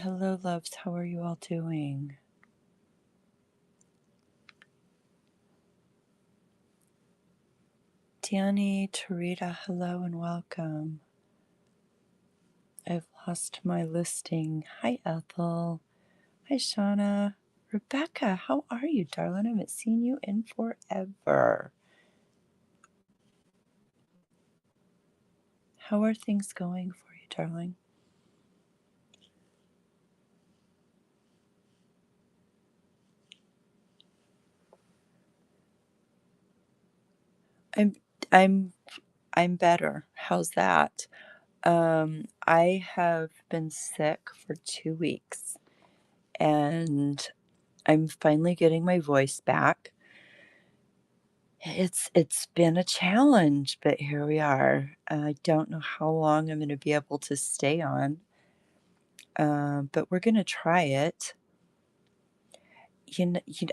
Hello, loves. How are you all doing? Danny, Tarita, hello and welcome. I've lost my listing. Hi, Ethel. Hi, Shauna. Rebecca, how are you, darling? I haven't seen you in forever. How are things going for you, darling? I'm I'm I'm better. How's that? I have been sick for 2 weeks and I'm finally getting my voice back. It's been a challenge, but here we are. I don't know how long I'm going to be able to stay on, but we're going to try it.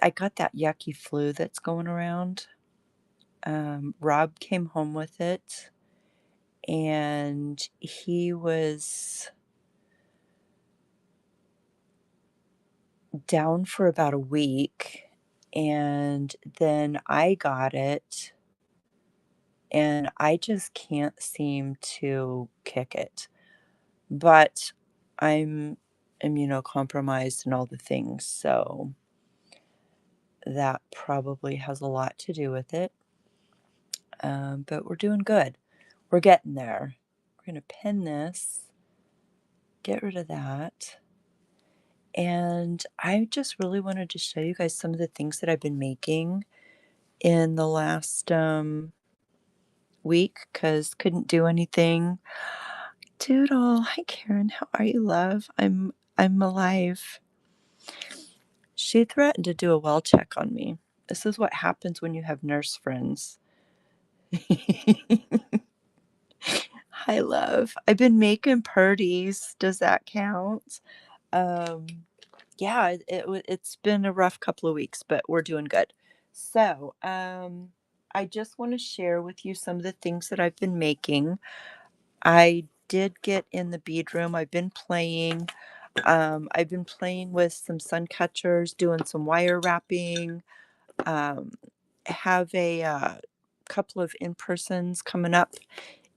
I got that yucky flu that's going around. Rob came home with it, and he was down for about a week, and then I got it, and I just can't seem to kick it. But I'm immunocompromised and all the things, so that probably has a lot to do with it. But we're doing good. We're getting there. We're going to pin this, get rid of that. And I just really wanted to show you guys some of the things that I've been making in the last week because couldn't do anything. Doodle, hi Karen, how are you, love? I'm alive. She threatened to do a well check on me. This is what happens when you have nurse friends. Hi, love. I've been making purdies. Does that count? Um, yeah, it's been a rough couple of weeks, but we're doing good. So, I just want to share with you some of the things that I've been making. I did get in the bead room. I've been playing with some sun catchers, doing some wire wrapping. Um, have a couple of in-persons coming up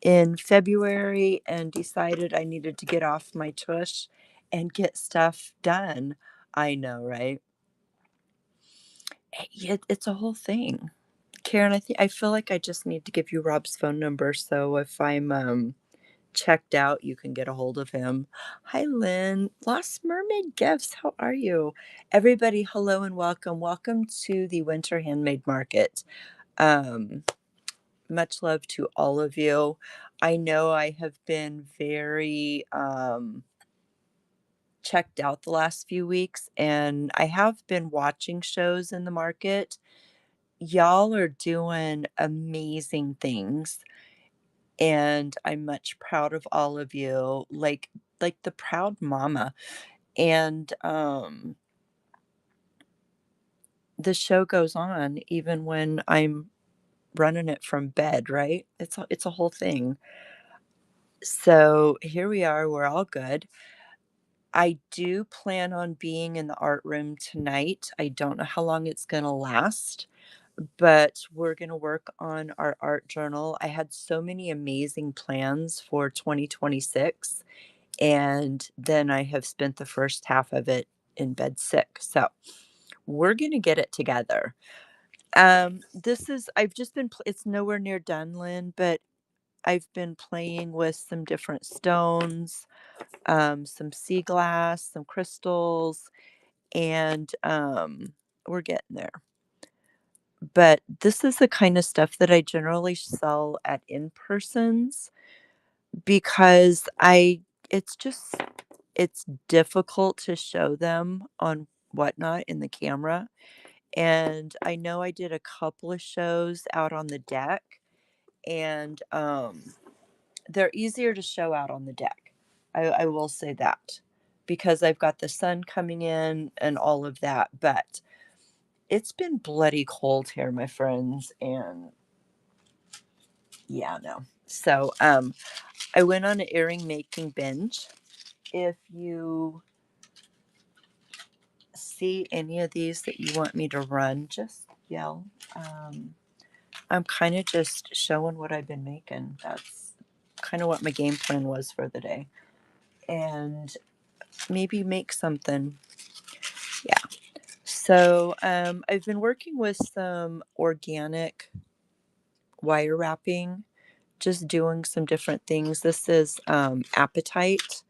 in February and decided I needed to get off my tush and get stuff done. I know, right? It's a whole thing. Karen, I feel like I just need to give you Rob's phone number so if I'm checked out, you can get a hold of him. Hi, Lynn. Lost Mermaid Gifts. How are you? Everybody, hello and welcome. Welcome to the Winter Handmade Market. Um, Much love to all of you. I know I have been very checked out the last few weeks, and I have been watching shows in the market. Y'all are doing amazing things, and I'm much proud of all of you, like the proud mama. And the show goes on even when I'm running it from bed, right? It's a whole thing. So here we are, we're all good. I do plan on being in the art room tonight. I don't know how long it's going to last, but we're going to work on our art journal. I had so many amazing plans for 2026, and then I have spent the first half of it in bed sick. So we're going to get it together. I've just been, it's nowhere near done, Lynn, but I've been playing with some different stones, some sea glass, some crystals, and we're getting there. But this is the kind of stuff that I generally sell at in-persons because it's just, it's difficult to show them on whatnot in the camera. And I know I did a couple of shows out on the deck, and they're easier to show out on the deck. I will say that because I've got the sun coming in and all of that. But it's been bloody cold here, my friends, and yeah, no. So I went on an earring making binge. If you see any of these that you want me to run, just yell. I'm kind of just showing what I've been making. That's kind of what my game plan was for the day. And maybe make something. Yeah. So I've been working with some organic wire wrapping, just doing some different things. This is Appetite.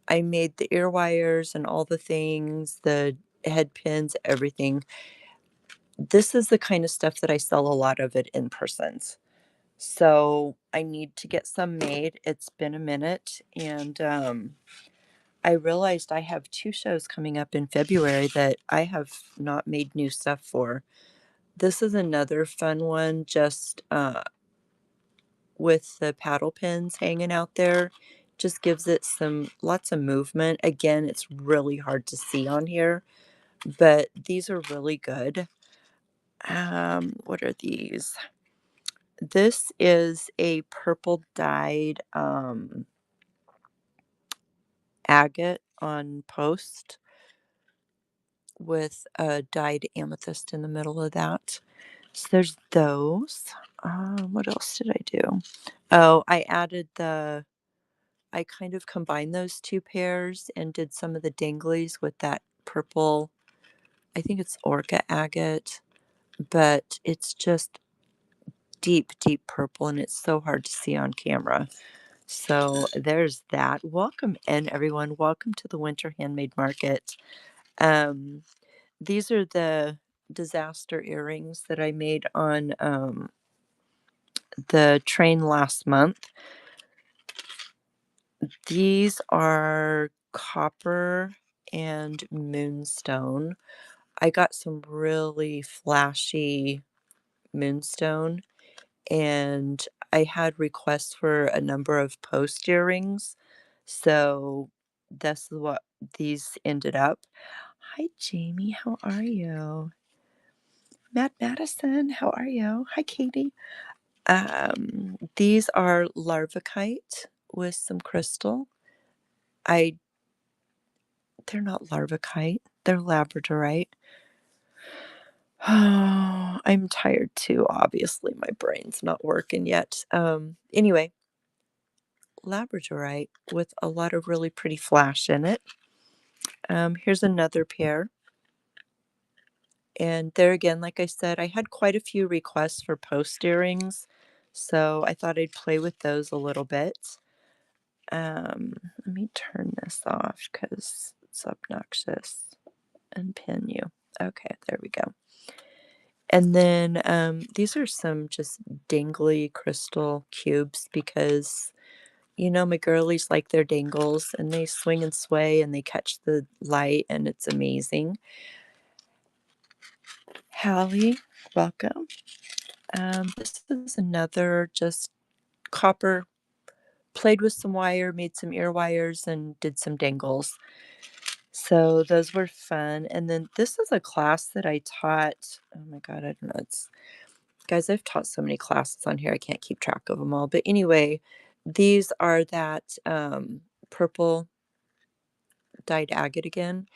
I made the ear wires and all the things, the head pins, everything. This is the kind of stuff that I sell a lot of it in persons. So I need to get some made. It's been a minute, and I realized I have two shows coming up in February that I have not made new stuff for. This is another fun one, just with the paddle pins hanging out there. Just gives it some lots of movement. Again, it's really hard to see on here, but these are really good. What are these? This is a purple dyed agate on post with a dyed amethyst in the middle of that. So there's those. What else did I do? Oh, I kind of combined those two pairs and did some of the danglies with that purple, I think it's orca agate, but it's just deep, deep purple and it's so hard to see on camera. So there's that. Welcome in, everyone. Welcome to the Winter Handmade Market. Um, these are the disaster earrings that I made on the train last month. These are copper and moonstone. I got some really flashy moonstone, and I had requests for a number of post earrings. So that's what these ended up. Hi, Jamie. How are you? Matt Madison. How are you? Hi, Katie. These are larvacite with some crystal. I They're not larvacite. They're labradorite. Oh, I'm tired too. Obviously, my brain's not working yet. Anyway, labradorite with a lot of really pretty flash in it. Here's another pair. And there again, like I said, I had quite a few requests for post earrings, so I thought I'd play with those a little bit. Let me turn this off because it's obnoxious and pin you. Okay, there we go. And then these are some just dangly crystal cubes because, my girlies like their dangles and they swing and sway and they catch the light and it's amazing. Hallie, welcome. This is another just copper, played with some wire, made some ear wires, and did some dangles. So those were fun. And then this is a class that I taught. Oh my God, I don't know. Guys, I've taught so many classes on here, I can't keep track of them all. But anyway, these are that purple dyed agate again.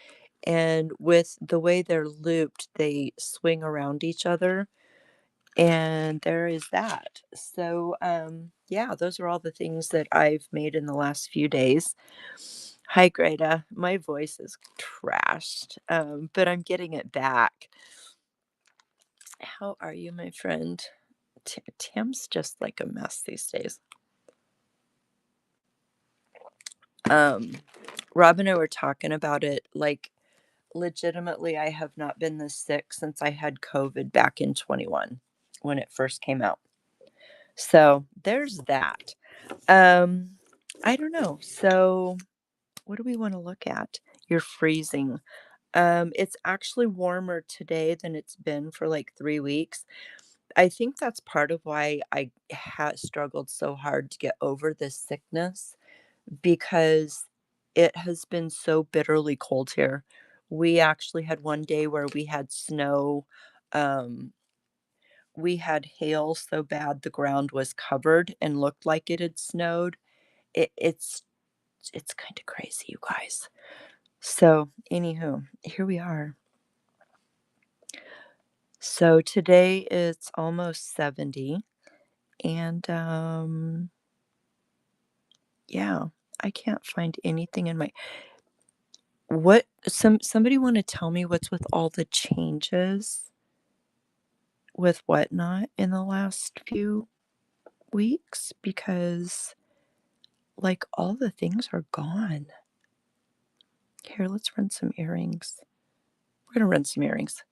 And with the way they're looped, they swing around each other. And there is that. So, yeah, those are all the things that I've made in the last few days. Hi, Greta. My voice is trashed, but I'm getting it back. How are you, my friend? Tam's just like a mess these days. Rob and I were talking about it. Like, legitimately, I have not been this sick since I had COVID back in 21 when it first came out. So there's that. I don't know. So what do we want to look at? You're freezing. It's actually warmer today than it's been for like 3 weeks. I think that's part of why I had struggled so hard to get over this sickness because it has been so bitterly cold here. We actually had one day where we had snow. Um, we had hail so bad the ground was covered and looked like it had snowed. It's kind of crazy, you guys. So, anywho, here we are. So today it's almost 70 and yeah, I can't find anything in my somebody want to tell me what's with all the changes with whatnot in the last few weeks because like all the things are gone. Here, let's run some earrings. We're gonna run some earrings.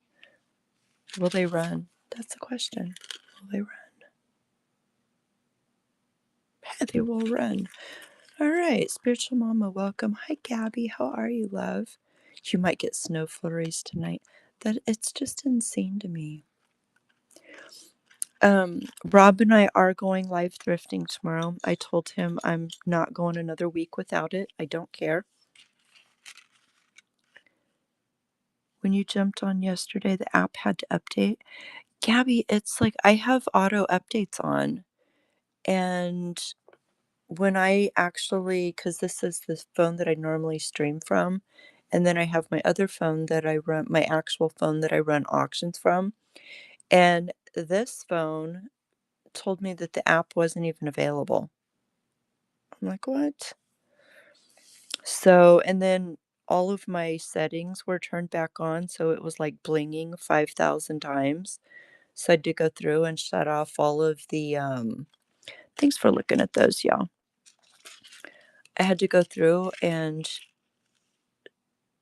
Will they run? That's the question. Will they run? Yeah, they will run. All right, spiritual mama, welcome. Hi, Gabby. How are you, love? You might get snow flurries tonight. That it's just insane to me. Rob and I are going live thrifting tomorrow. I told him I'm not going another week without it. I don't care. When you jumped on yesterday, the app had to update. Gabby, it's like I have auto updates on, and when I actually, because this is the phone that I normally stream from, and then I have my other phone that I run, my actual phone that I run auctions from. And this phone told me that the app wasn't even available. I'm like, what? So, and then all of my settings were turned back on. So it was like blinging 5,000 times. So I had to go through and shut off all of the, thanks for looking at those, y'all. I had to go through and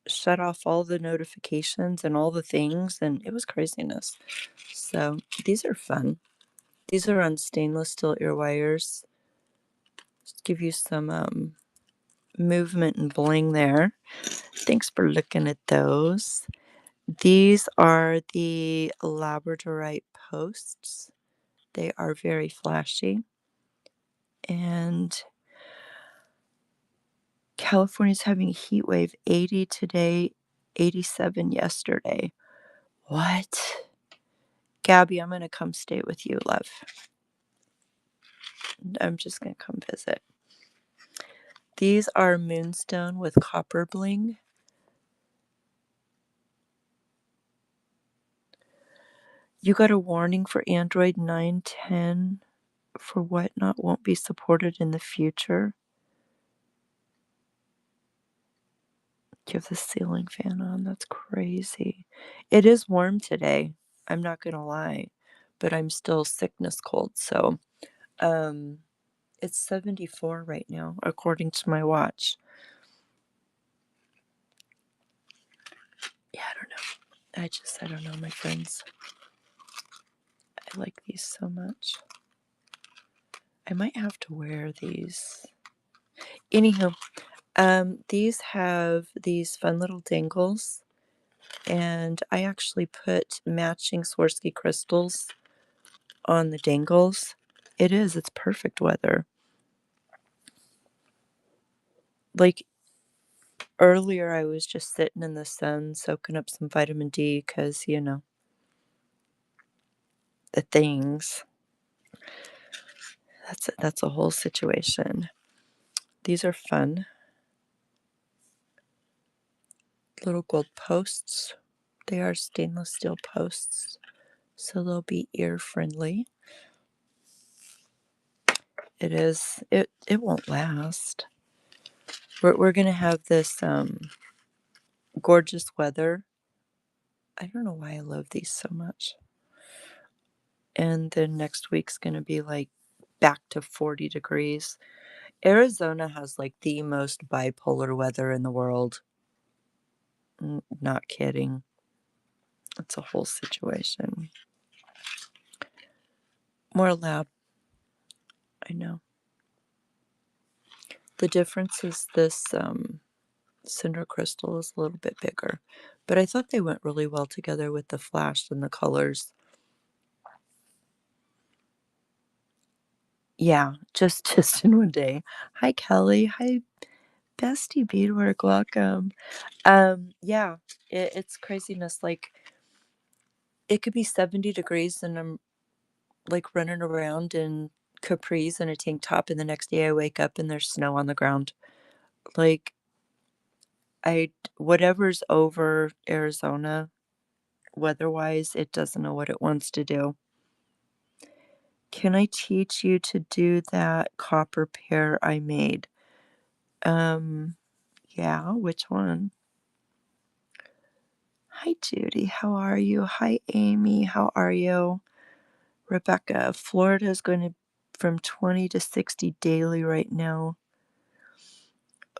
shut off all the notifications and all the things, and it was craziness. So these are fun. These are on stainless steel ear wires. Just give you some movement and bling there. Thanks for looking at those. These are the labradorite posts. They are very flashy. And California's having a heat wave, 80 today, 87 yesterday. What? Gabby, I'm going to come stay with you, love. I'm just going to come visit. These are moonstone with copper bling. You got a warning for Android 910 for whatnot won't be supported in the future. You have the ceiling fan on. That's crazy. It is warm today. I'm not going to lie, but I'm still sickness cold. So, um, it's 74 right now, according to my watch. Yeah, I don't know. I don't know, my friends. I like these so much. I might have to wear these. Anywho, these have these fun little dangles, and I actually put matching Swarovski crystals on the dangles. It's perfect weather. Like earlier, I was just sitting in the sun soaking up some vitamin D because, the things. That's a whole situation. These are fun. Little gold posts. They are stainless steel posts, so they'll be ear friendly. It won't last. We're gonna have this gorgeous weather. I don't know why I love these so much. And then next week's gonna be like back to 40 degrees. Arizona has like the most bipolar weather in the world. Not kidding. It's a whole situation. More loud. I know. The difference is this cinder crystal is a little bit bigger, but I thought they went really well together with the flash and the colors. Yeah, just in one day. Hi Kelly. Hi bestie beadwork. Welcome. Yeah, it's craziness. Like it could be 70 degrees and I'm like running around in capris and a tank top, and the next day I wake up and there's snow on the ground. Like Whatever's over Arizona weather-wise, it doesn't know what it wants to do. Can I teach you to do that copper pear I made? Um, yeah, which one? Hi, Judy. How are you? Hi, Amy. How are you? Rebecca, Florida is going to from 20 to 60 daily right now.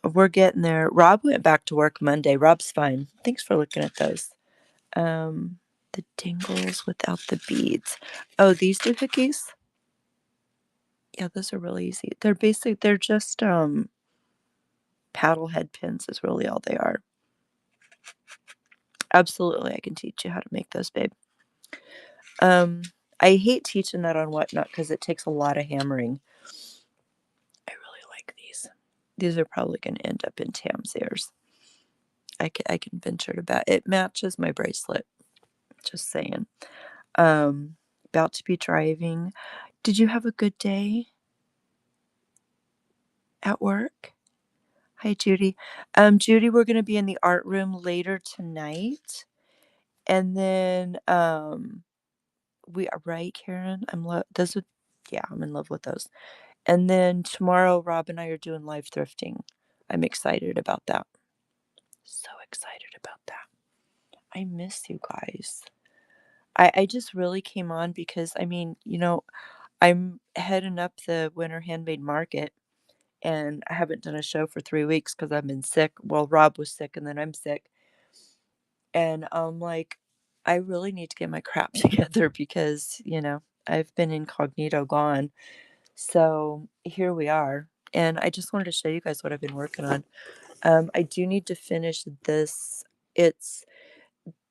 We're getting there. Rob went back to work Monday. Rob's fine. Thanks for looking at those. Um, the dingles without the beads. Oh, these doohickeys? Yeah, those are really easy. They're just paddle head pins is really all they are. Absolutely, I can teach you how to make those, babe. I hate teaching that on Whatnot because it takes a lot of hammering. I really like these. These are probably going to end up in Tam's ears. I can venture to bet it matches my bracelet. Just saying. About to be driving. Did you have a good day at work? Hi, Judy. Judy, we're going to be in the art room later tonight, and then we are right, Karen. Those are, yeah, I'm in love with those. And then tomorrow, Rob and I are doing live thrifting. I'm excited about that. So excited about that. I miss you guys. I just really came on because I mean, I'm heading up the winter handmade market and I haven't done a show for 3 weeks because I've been sick. Well, Rob was sick and then I'm sick. And I'm like, I really need to get my crap together because, I've been incognito gone. So here we are. And I just wanted to show you guys what I've been working on. I do need to finish this. It's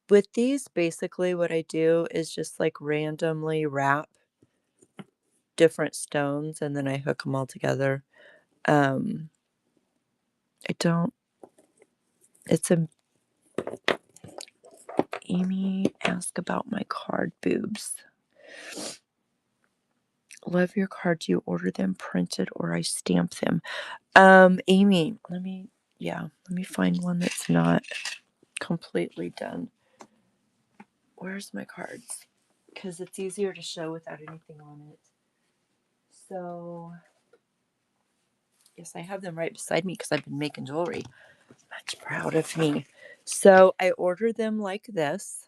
with these, basically what I do is just like randomly wrap different stones and then I hook them all together. Um, I don't, it's a, Amy asked about my card boobs. Love your cards. You order them printed or I stamp them. Amy, let me find one that's not completely done. Where's my cards? Because it's easier to show without anything on it. So, yes, I have them right beside me because I've been making jewelry. Much proud of me. So, I ordered them like this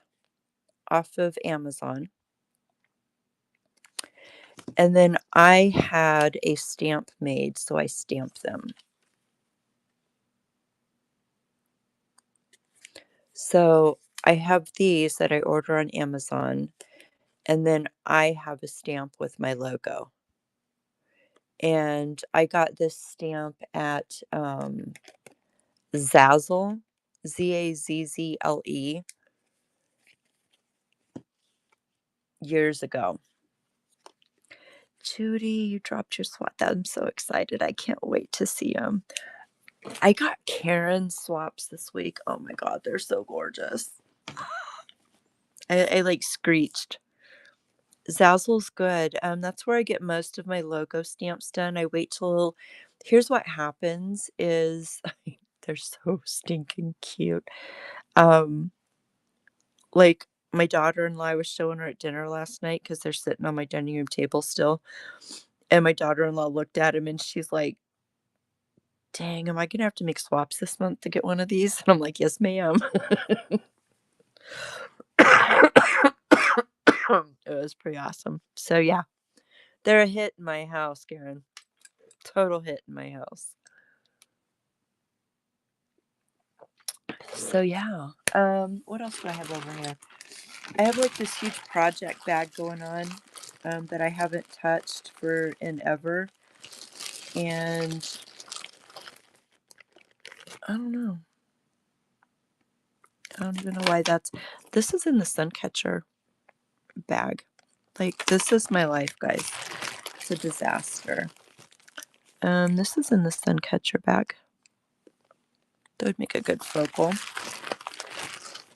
off of Amazon. And then I had a stamp made, so I stamped them. So, I have these that I order on Amazon, and then I have a stamp with my logo. And I got this stamp at Zazzle, Zazzle, years ago. Judy, you dropped your swap. I'm so excited. I can't wait to see them. I got Karen swaps this week. Oh my God, they're so gorgeous. I like screeched. Zazzle's good. That's where I get most of my logo stamps done. I wait till, here's what happens is they're so stinking cute. Like my daughter-in-law, I was showing her at dinner last night because they're sitting on my dining room table still. And my daughter-in-law looked at him and she's like, dang, am I gonna have to make swaps this month to get one of these? And I'm like, yes, ma'am. It was pretty awesome. So yeah, they're a hit in my house, Karen. Total hit in my house. So yeah. What else do I have over here? I have like this huge project bag going on that I haven't touched for in ever. And I don't know. I don't even know why this is in the sun catcher bag. Like this is my life, guys. It's a disaster. This is in the sun catcher bag. That would make a good focal.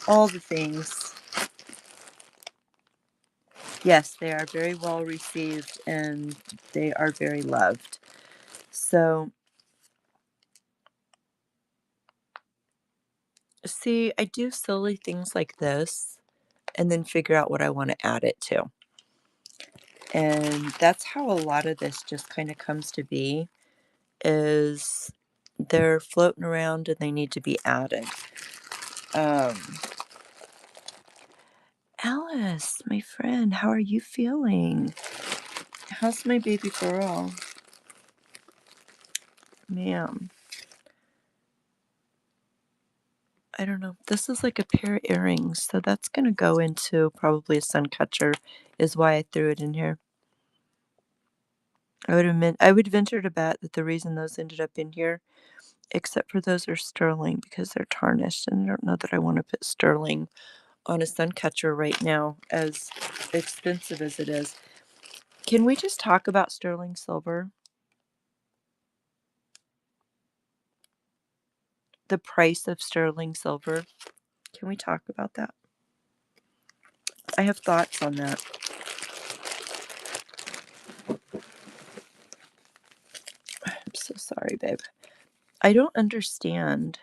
All the things. Yes, they are very well received and they are very loved. So See, I do silly things like this and then figure out what I want to add it to. And that's how a lot of this just kind of comes to be is they're floating around and they need to be added. Um, Alice, my friend, how are you feeling? How's my baby girl? Ma'am, I don't know. This is like a pair of earrings, so that's gonna go into probably a sun catcher, is why I threw it in here. I would venture to bet that the reason those ended up in here, except for those are sterling because they're tarnished, and I don't know that I want to put sterling on a sun catcher right now, as expensive as it is. Can we just talk about sterling silver? The price of sterling silver. Can we talk about that? I have thoughts on that. I'm so sorry, babe. I don't understand.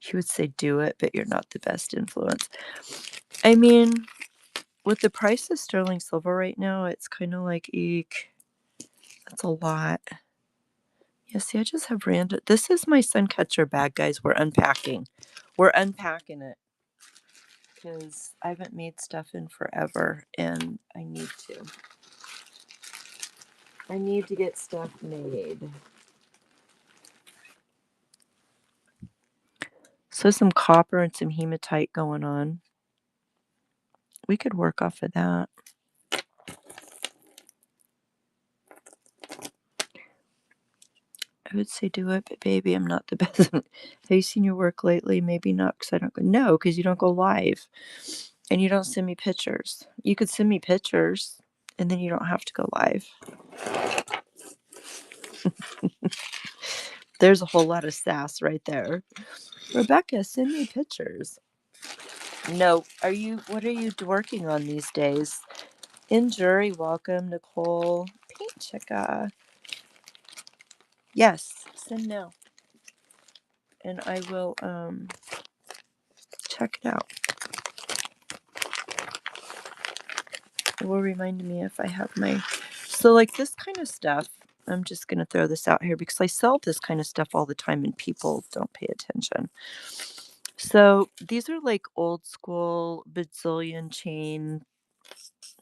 He would say, do it, but you're not the best influence. I mean, with the price of sterling silver right now, it's kind of like, eek, that's a lot. Yeah, see, I just have random. This is my sun catcher bag, guys. We're unpacking. We're unpacking it because I haven't made stuff in forever and I need to. I need to get stuff made. So, some copper and some hematite going on. We could work off of that. I would say do it, but baby, I'm not the best. Have you seen your work lately? Maybe not, because I don't go. No, because you don't go live, and you don't send me pictures. You could send me pictures, and then you don't have to go live. There's a whole lot of sass right there. Rebecca, send me pictures. No, are you? What are you working on these days? In jury, welcome, Nicole. Paint chicka. Yes, send now, and I will check it out. It will remind me if I have my. So, like this kind of stuff, I'm just going to throw this out here because I sell this kind of stuff all the time and people don't pay attention. So, these are like old school bazillion chain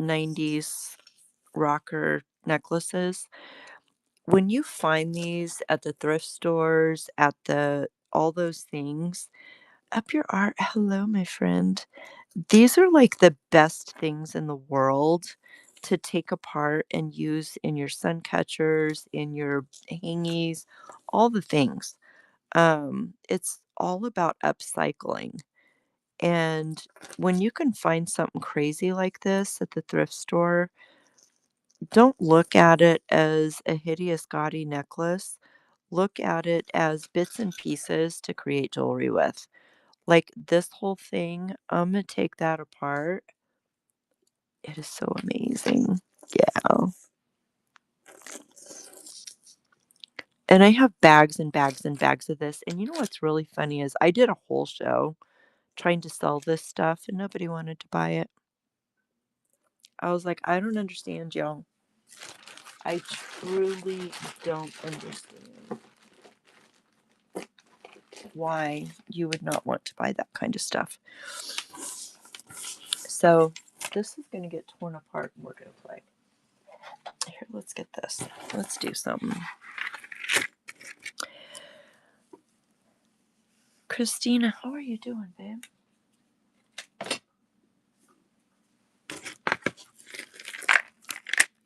90s rocker necklaces. When you find these at the thrift stores, at the all those things, up your art. Hello, my friend. These are like the best things in the world to take apart and use in your sun catchers, in your hangies, all the things. It's all about upcycling. And when you can find something crazy like this at the thrift store, don't look at it as a hideous, gaudy necklace. Look at it as bits and pieces to create jewelry with. Like this whole thing, I'm gonna take that apart. It is so amazing. Yeah. And I have bags and bags and bags of this. And you know what's really funny is I did a whole show trying to sell this stuff and nobody wanted to buy it. I was like, I don't understand, y'all. I truly don't understand why you would not want to buy that kind of stuff. So this is going to get torn apart and we're going to play. Here, let's get this. Let's do something. Christina, how are you doing, babe?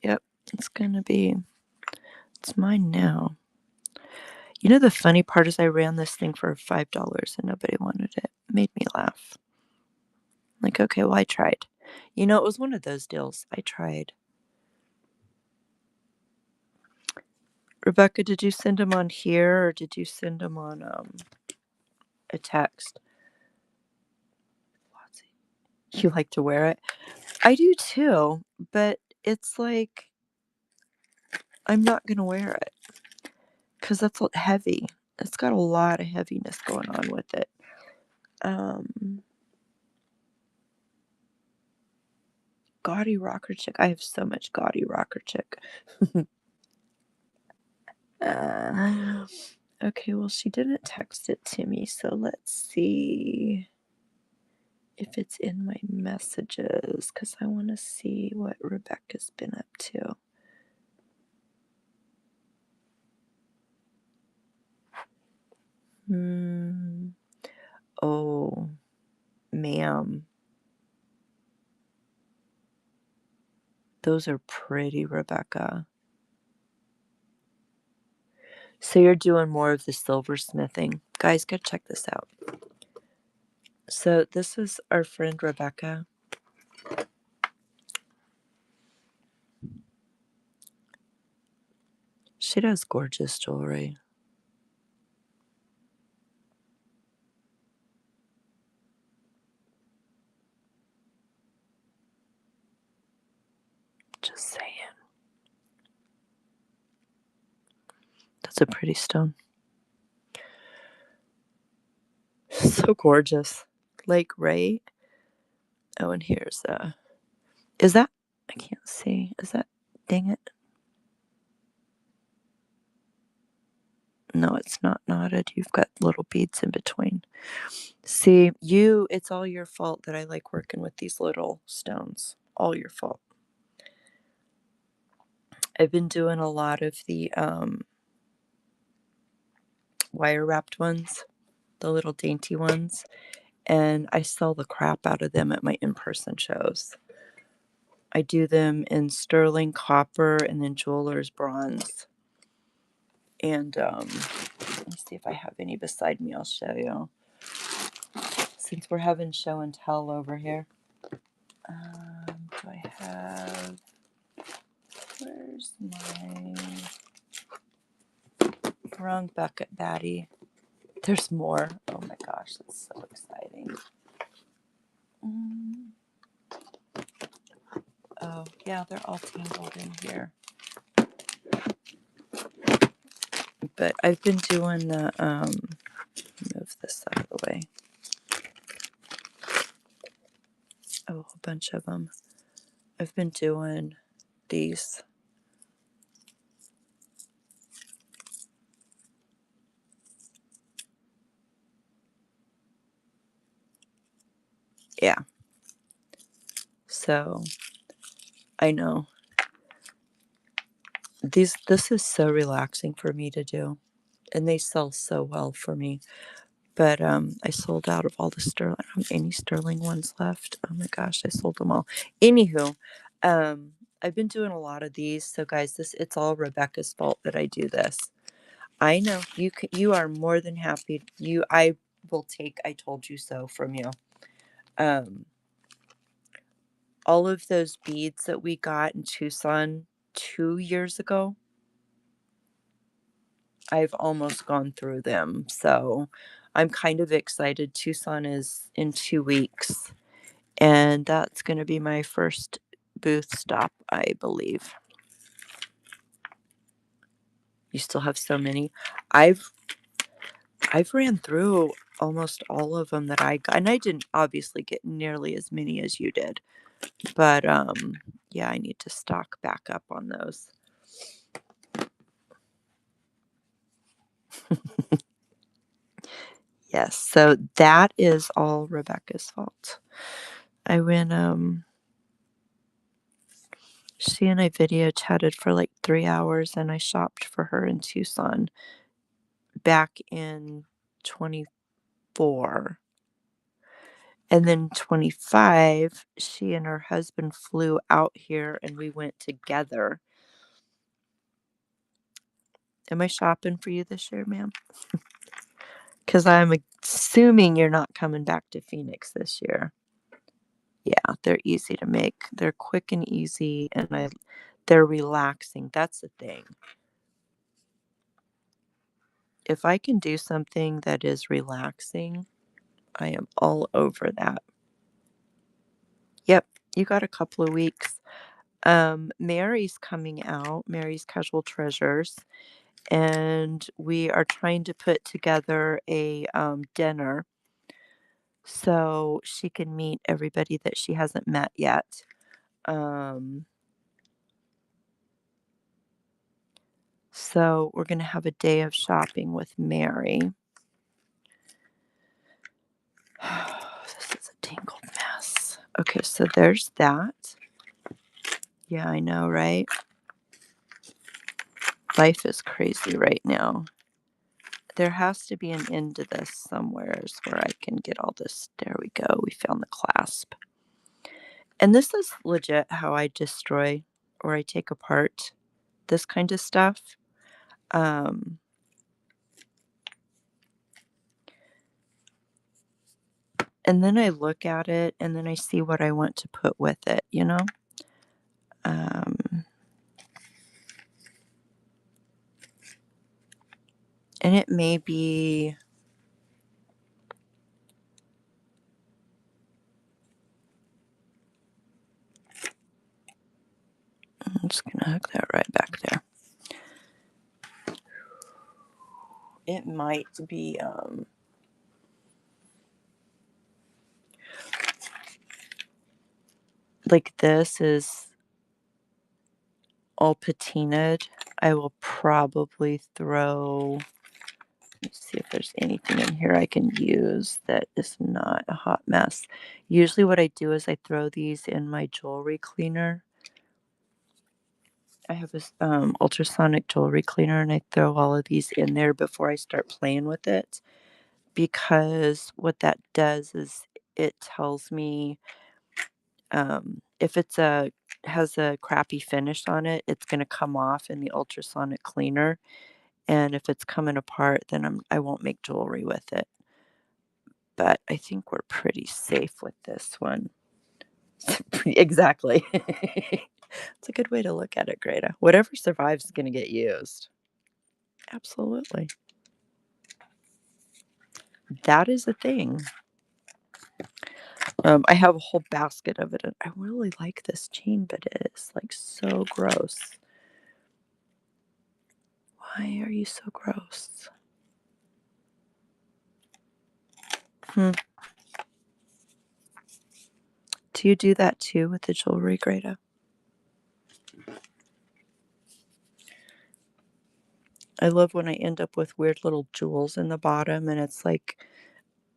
Yep, it's mine now. You know, the funny part is I ran this thing for $5 and nobody wanted it. It made me laugh. Like, okay, well, I tried. You know, it was one of those deals. I tried. Rebecca, did you send them on here or did you send them on a text? You like to wear it? I do too, but it's like I'm not going to wear it because that's heavy. It's got a lot of heaviness going on with it. Um, Gaudy Rocker Chick. I have so much Gaudy Rocker Chick. uh, okay, well, she didn't text it to me, so let's see if it's in my messages because I want to see what Rebecca's been up to. Oh, ma'am. Those are pretty, Rebecca. So you're doing more of the silversmithing. Guys, go check this out. So this is our friend Rebecca. She does gorgeous jewelry. Just saying. That's a pretty stone. So gorgeous. Like, right? Oh, and here's is that, I can't see. Is that, dang it. No, it's not knotted. You've got little beads in between. See, it's all your fault that I like working with these little stones. All your fault. I've been doing a lot of the wire wrapped ones, the little dainty ones, and I sell the crap out of them at my in-person shows. I do them in sterling copper and then jeweler's bronze. And let me see if I have any beside me. I'll show you. Since we're having show and tell over here. Do I have... Where's my... Wrong bucket, Batty. There's more. Oh my gosh, that's so exciting. Oh, yeah, they're all tangled in here. But I've been doing the, move this out of the way. Oh, a whole bunch of them. I've been doing these. Yeah. So, I know. This is so relaxing for me to do. And they sell so well for me. But I sold out of all the sterling. I don't have any sterling ones left. Oh my gosh, I sold them all. Anywho, I've been doing a lot of these. So guys, it's all Rebecca's fault that I do this. I know you are more than happy. I will take I told you so from you. All of those beads that we got in Tucson 2 years ago, I've almost gone through them. So I'm kind of excited. Tucson is in 2 weeks, and that's going to be my first booth stop, I believe. You still have so many. I've ran through almost all of them that I got, and I didn't obviously get nearly as many as you did. But yeah, I need to stock back up on those. Yes, so that is all Rebecca's fault. I went she and I video chatted for like 3 hours and I shopped for her in Tucson back in 24. And then 25, she and her husband flew out here and we went together. Am I shopping for you this year, ma'am? Because I'm assuming you're not coming back to Phoenix this year. Yeah, they're easy to make. They're quick and easy, and they're relaxing. That's the thing. If I can do something that is relaxing, I am all over that. Yep, you got a couple of weeks. Mary's coming out, Mary's Casual Treasures, and we are trying to put together a dinner so she can meet everybody that she hasn't met yet. Um, so we're going to have a day of shopping with Mary. This is a tangled mess. Okay, so there's that. Yeah, I know, right? Life is crazy right now. There has to be an end to this somewheres where I can get all this. There we go. We found the clasp. And this is legit how I destroy or I take apart this kind of stuff. Um, and then I look at it and then I see what I want to put with it, you know? And it may be, I'm just going to hook that right back there. It might be, like this is all patinaed. I will probably throw, let's see if there's anything in here I can use that is not a hot mess. Usually what I do is I throw these in my jewelry cleaner. I have this ultrasonic jewelry cleaner and I throw all of these in there before I start playing with it, because what that does is it tells me if it's a has a crappy finish on it, it's going to come off in the ultrasonic cleaner. And if it's coming apart, then I won't make jewelry with it. But I think we're pretty safe with this one. Exactly. It's a good way to look at it, Greta. Whatever survives is going to get used. Absolutely. That is a thing. I have a whole basket of it, and I really like this chain, but it is like so gross. Why are you so gross? Hmm. Do you do that too with the jewelry, Greta? I love when I end up with weird little jewels in the bottom, and it's like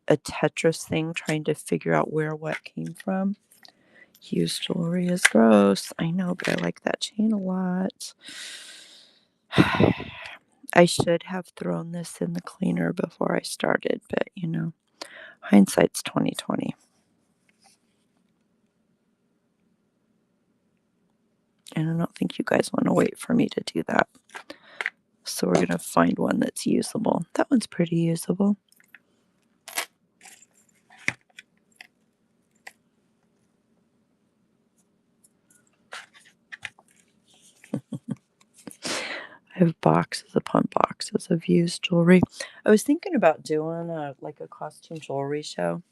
a Tetris thing trying to figure out where what came from. Used jewelry is gross. I know, but I like that chain a lot. I should have thrown this in the cleaner before I started, but you know, hindsight's 2020. And I don't think you guys want to wait for me to do that. So we're going to find one that's usable. That one's pretty usable. I have boxes upon boxes of used jewelry. I was thinking about doing a costume jewelry show.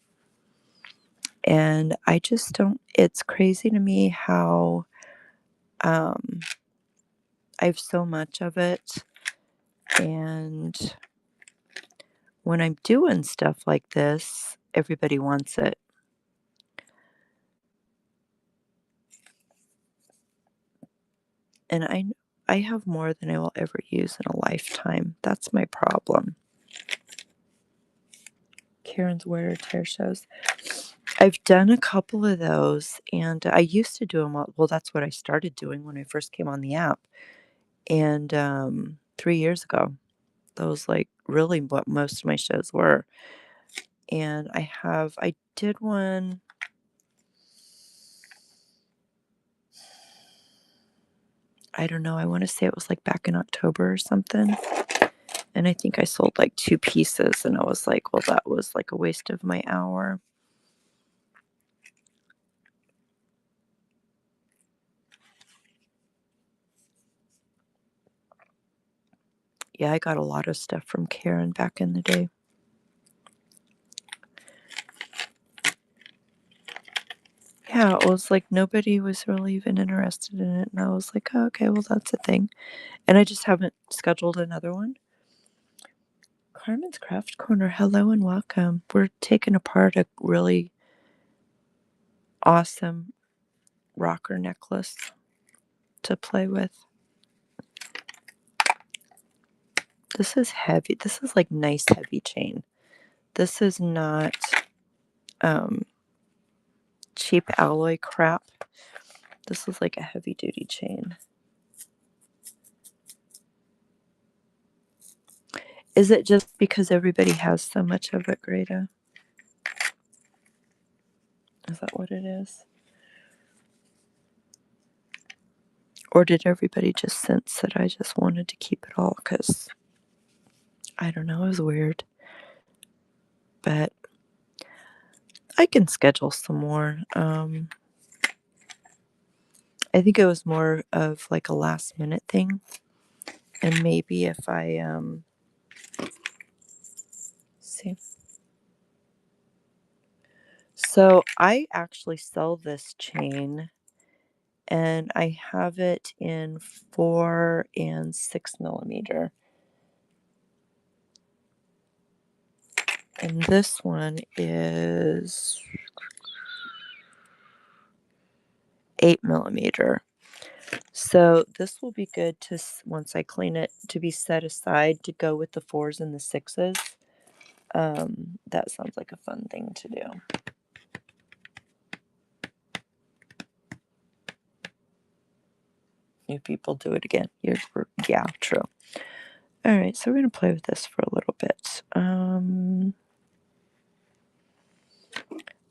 And I just don't, it's crazy to me how I have so much of it. And when I'm doing stuff like this, everybody wants it. And I have more than I will ever use in a lifetime. That's my problem. Karen's wear tear shows. I've done a couple of those, and I used to do them. Well, that's what I started doing when I first came on the app, and 3 years ago, that was like really what most of my shows were. And I did one. I don't know. I want to say it was like back in October or something. And I think I sold like 2 pieces, and I was like, well, that was like a waste of my hour. Yeah, I got a lot of stuff from Karen back in the day. Yeah, it was like nobody was really even interested in it, and I was like, "Oh, okay, well, that's a thing." And I just haven't scheduled another one. Carmen's Craft Corner, hello and welcome. We're taking apart a really awesome rocker necklace to play with. This is heavy. This is like nice heavy chain. This is not um, cheap alloy crap. This is like a heavy duty chain. Is it just because everybody has so much of it, Greta? Is that what it is? Or did everybody just sense that I just wanted to keep it all? Because I don't know, it was weird. But I can schedule some more. I think it was more of like a last minute thing. And maybe if I see. So I actually sell this chain and I have it in 4 and 6 millimeter. And this one is 8 millimeter. So this will be good to, once I clean it, to be set aside to go with the 4s and the 6s. That sounds like a fun thing to do. New people do it again. Yeah, true. All right, so we're going to play with this for a little bit.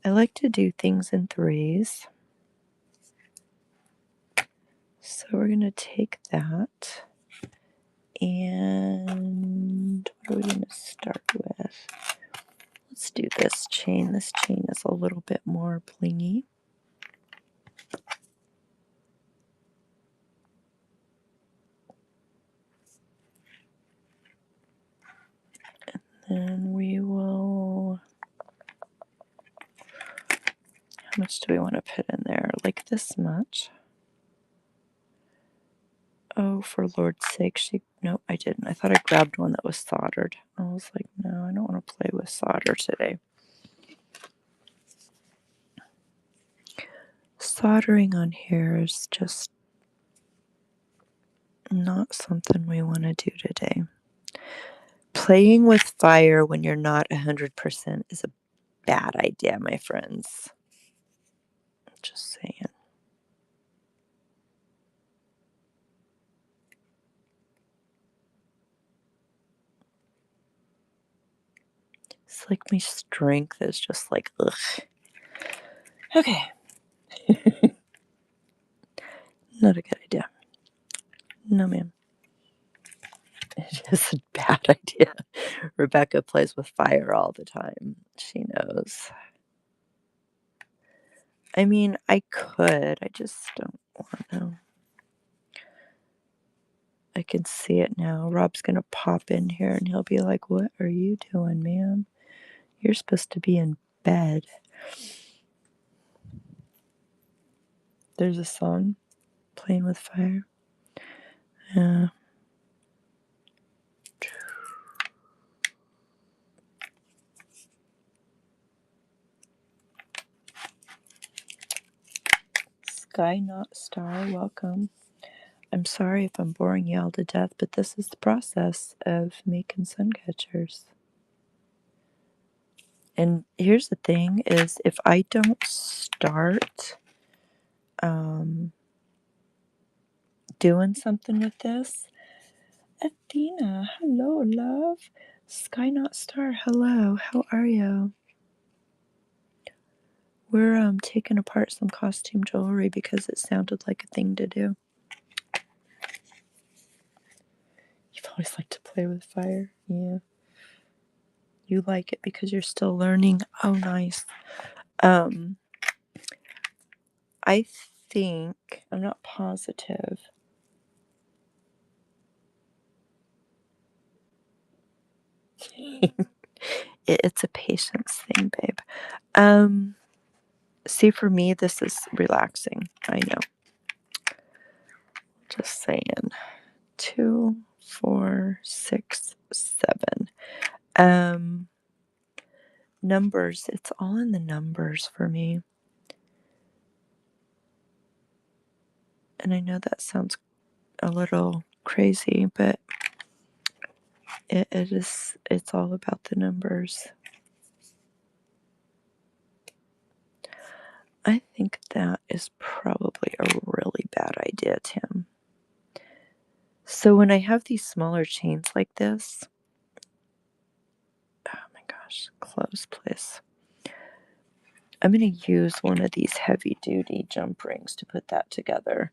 I like to do things in 3s. So we're going to take that. And what are we going to start with? Let's do this chain. This chain is a little bit more blingy. And we will, how much do we want to put in there? Like this much. Oh, for Lord's sake, no, I didn't. I thought I grabbed one that was soldered. I was like, no, I don't want to play with solder today. Soldering on here is just not something we want to do today. Playing with fire when you're not 100% is a bad idea, my friends. Just saying. It's like my strength is just like, ugh. Okay. Not a good idea. No, ma'am. It is a bad idea. Rebecca plays with fire all the time. She knows. I mean, I could. I just don't want to. I can see it now. Rob's going to pop in here and he'll be like, "What are you doing, ma'am? You're supposed to be in bed." There's a song, Playing with Fire. Yeah. Sky Not Star, welcome. I'm sorry if I'm boring y'all to death, but this is the process of making sun catchers. And here's the thing is if I don't start doing something with this, Athena, hello, love. Sky Not Star, hello. How are you? We're taking apart some costume jewelry because it sounded like a thing to do. You've always liked to play with fire. Yeah. You like it because you're still learning. Oh, nice. I think, I'm not positive. It's a patience thing, babe. See, for me, this is relaxing. I know. Just saying. 2, 4, 6, 7. Um, Numbers. It's all in the numbers for me. And I know that sounds a little crazy, but it's all about the numbers. I think that is probably a really bad idea, Tim. So when I have these smaller chains like this, oh my gosh, close, please. I'm going to use one of these heavy duty jump rings to put that together.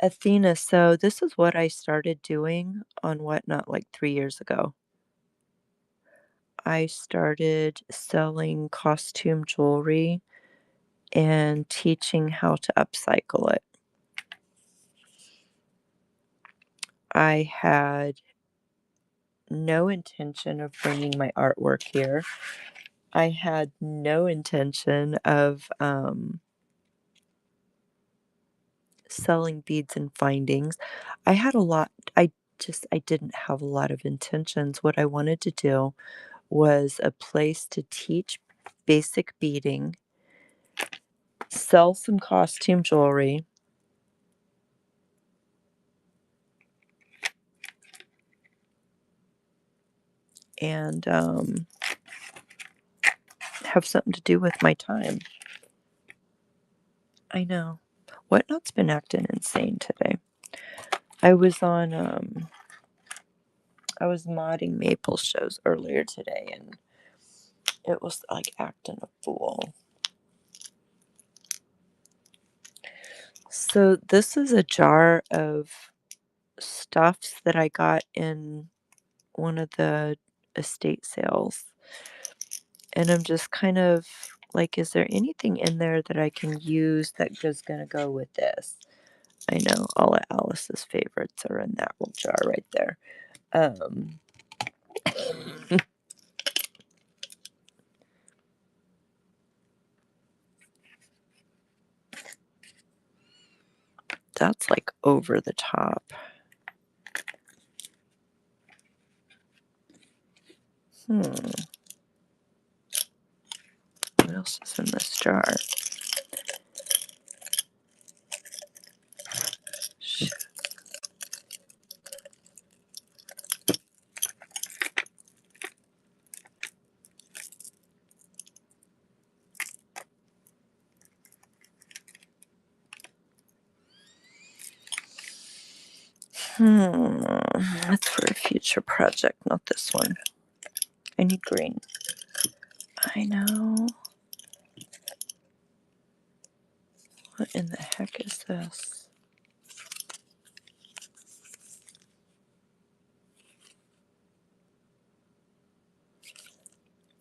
Athena, so this is what I started doing on Whatnot like 3 years ago. I started selling costume jewelry and teaching how to upcycle it. I had no intention of bringing my artwork here. I had no intention of selling beads and findings. I had a lot, I didn't have a lot of intentions. What I wanted to do was a place to teach basic beading, sell some costume jewelry, and have something to do with my time. I know. Whatnot's been acting insane today. I was modding Maple shows earlier today, and it was like acting a fool. So this is a jar of stuffs that I got in one of the estate sales. And I'm just kind of like, is there anything in there that I can use that is going to go with this? I know all of Alice's favorites are in that little jar right there. That's like over the top. What else is in this jar? That's for a future project, not this one. I need green. I know. What in the heck is this?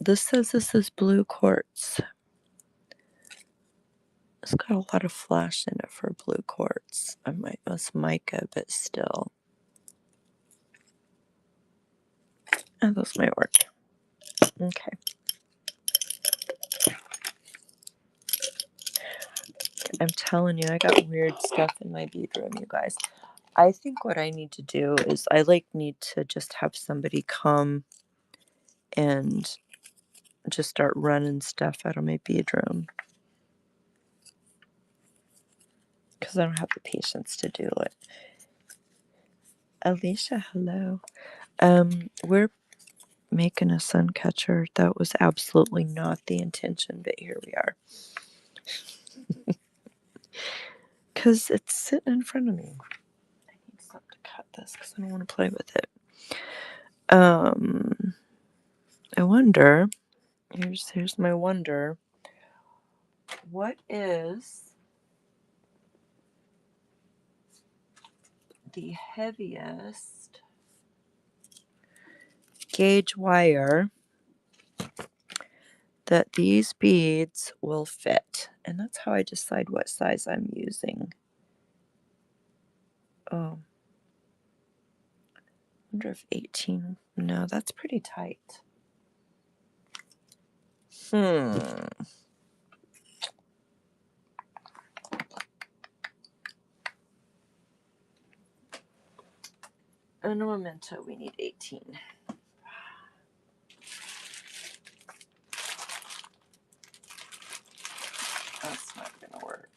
This says this is blue quartz. It's got a lot of flash in it for blue quartz. It's mica, but still. Oh, those might work. Okay. I'm telling you, I got weird stuff in my bedroom, you guys. I think what I need to do is I need to just have somebody come and just start running stuff out of my bedroom. Because I don't have the patience to do it. Alicia, hello. We're making a sun catcher. That was absolutely not the intention, but here we are. Because it's sitting in front of me. I need something to cut this because I don't want to play with it. I wonder, here's my wonder. What is the heaviest gauge wire that these beads will fit? And that's how I decide what size I'm using. Oh, I wonder if 18, no, that's pretty tight. Un momento, we need 18. That's not gonna work.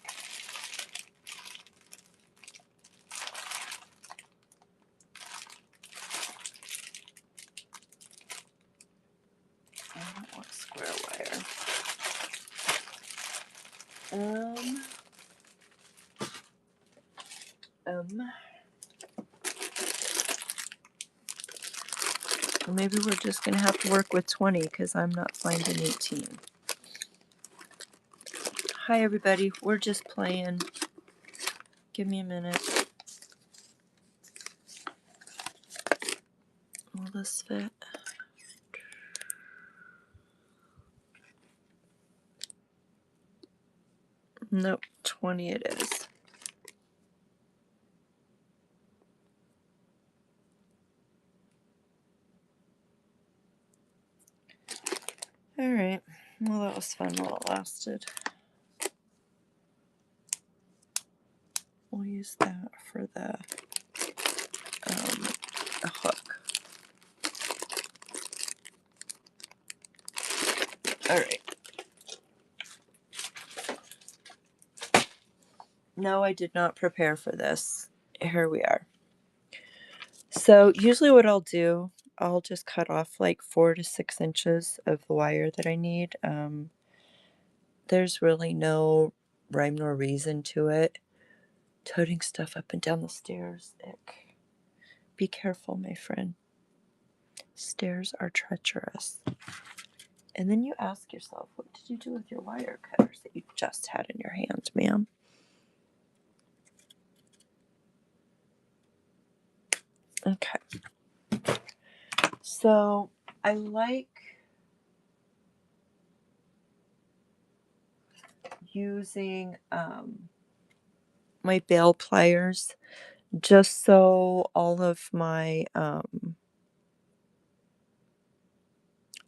I don't want square wire. Maybe we're just gonna have to work with 20 because I'm not finding 18. Hi everybody, we're just playing. Give me a minute. Will this fit? Nope, 20 it is. Alright, well that was fun while it lasted. We'll use that for the hook. Alright. No, I did not prepare for this. Here we are. So usually what I'll do, I'll just cut off like 4 to 6 inches of the wire that I need. There's really no rhyme nor reason to it. Toting stuff up and down the stairs. Ick. Be careful, my friend. Stairs are treacherous. And then you ask yourself, what did you do with your wire cutters that you just had in your hand, ma'am? Okay. So I like using my bail pliers just so all of my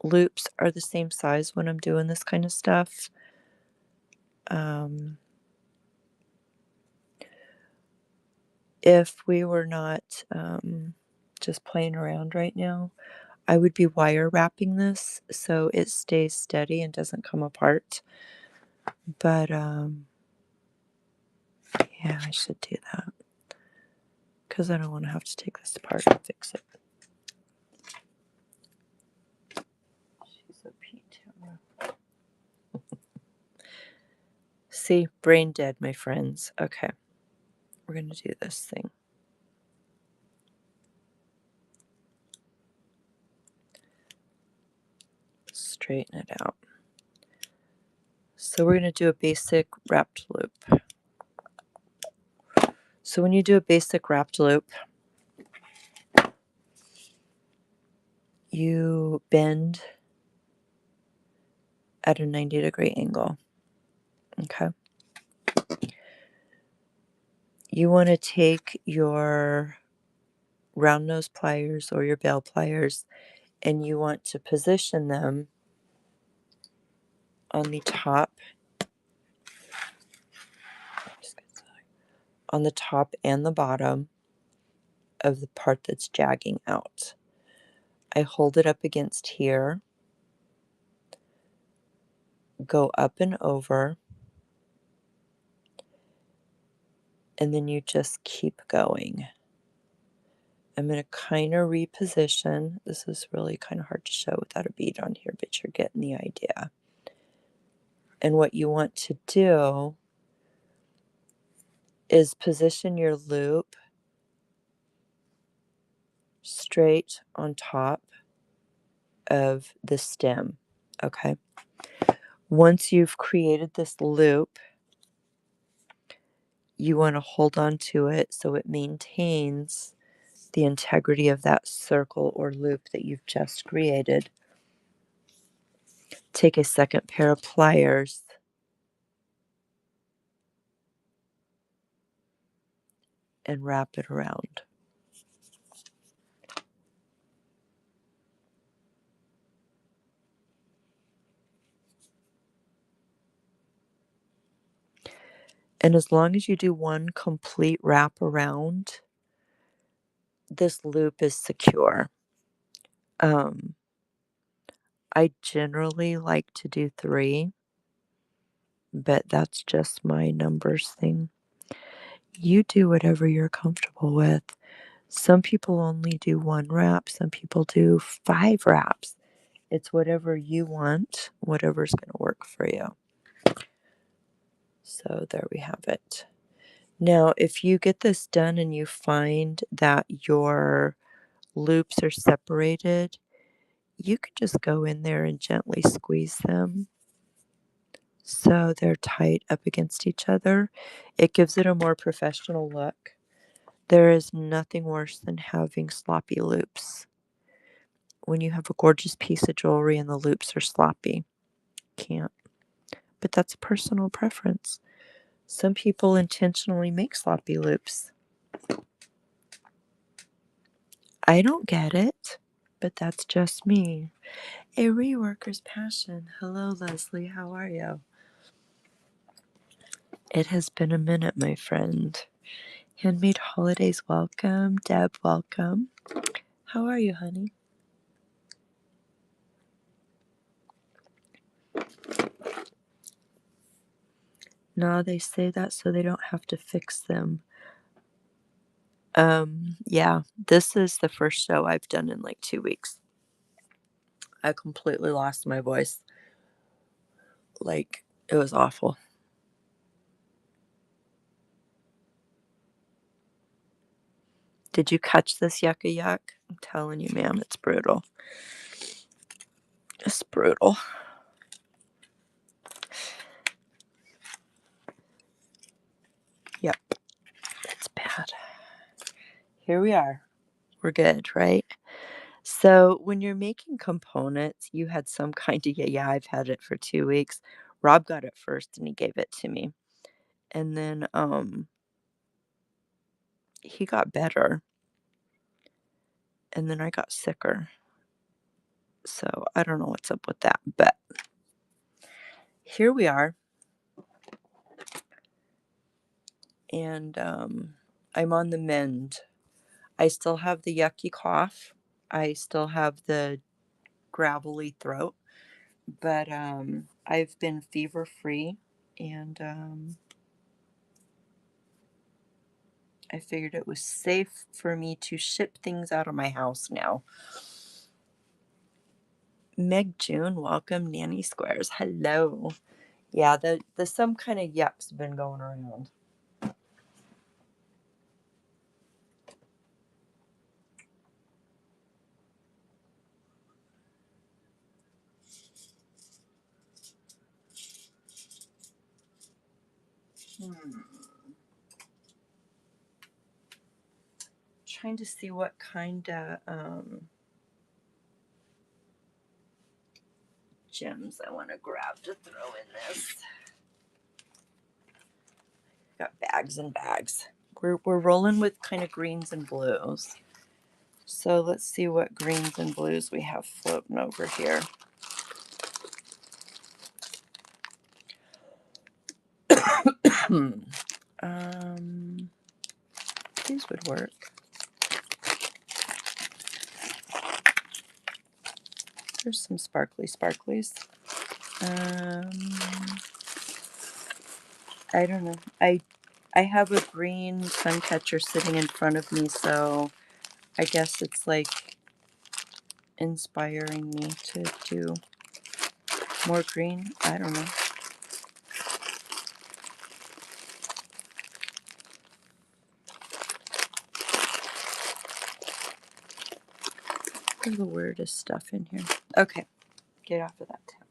loops are the same size when I'm doing this kind of stuff. If we were not just playing around right now, I would be wire wrapping this so it stays steady and doesn't come apart. But yeah, I should do that because I don't want to have to take this apart and fix it. She's a P-Town. See, brain dead, my friends. Okay, we're going to do this thing. Straighten it out. So we're going to do a basic wrapped loop. So when you do a basic wrapped loop, you bend at a 90-degree angle. Okay. You want to take your round nose pliers or your bail pliers and you want to position them on the top and the bottom of the part that's jagging out. I hold it up against here, go up and over, and then you just keep going. I'm going to kind of reposition. This is really kind of hard to show without a bead on here, but you're getting the idea. And what you want to do is position your loop straight on top of the stem. Okay. Once you've created this loop, you want to hold on to it so it maintains the integrity of that circle or loop that you've just created. Take a second pair of pliers and wrap it around. And as long as you do one complete wrap around, this loop is secure. Um, I generally like to do 3, but that's just my numbers thing. You do whatever you're comfortable with. Some people only do 1 wrap, some people do 5 wraps. It's whatever you want, whatever's gonna work for you. So there we have it. Now, if you get this done and you find that your loops are separated, you could just go in there and gently squeeze them so they're tight up against each other. It gives it a more professional look. There is nothing worse than having sloppy loops. When you have a gorgeous piece of jewelry and the loops are sloppy, can't. But that's personal preference. Some people intentionally make sloppy loops. I don't get it, but that's just me. A reworker's passion. Hello, Leslie. How are you? It has been a minute, my friend. Handmade Holidays, welcome. Deb, welcome. How are you, honey? No, they say that so they don't have to fix them. Yeah, this is the first show I've done in like 2 weeks. I completely lost my voice. Like, it was awful. Did you catch this yucca yuck? I'm telling you, ma'am, it's brutal. It's brutal. Yep, it's bad. Here we are. We're good, right? So when you're making components, you had some kind of, yeah, I've had it for 2 weeks. Rob got it first and he gave it to me. And then he got better. And then I got sicker. So I don't know what's up with that, but here we are. And I'm on the mend. I still have the yucky cough. I still have the gravelly throat, but I've been fever free, and I figured it was safe for me to ship things out of my house now. Meg June, welcome. Nanny Squares, hello. Yeah, the some kind of yuck's been going around. Trying to see what kind of gems I want to grab to throw in this. Got bags and bags. We're rolling with kind of greens and blues. So let's see what greens and blues we have floating over here. These would work. There's some sparkly sparklies. I don't know. I have a green sun catcher sitting in front of me, so I guess it's like inspiring me to do more green. I don't know. There's the weirdest stuff in here. Okay, get off of that tab.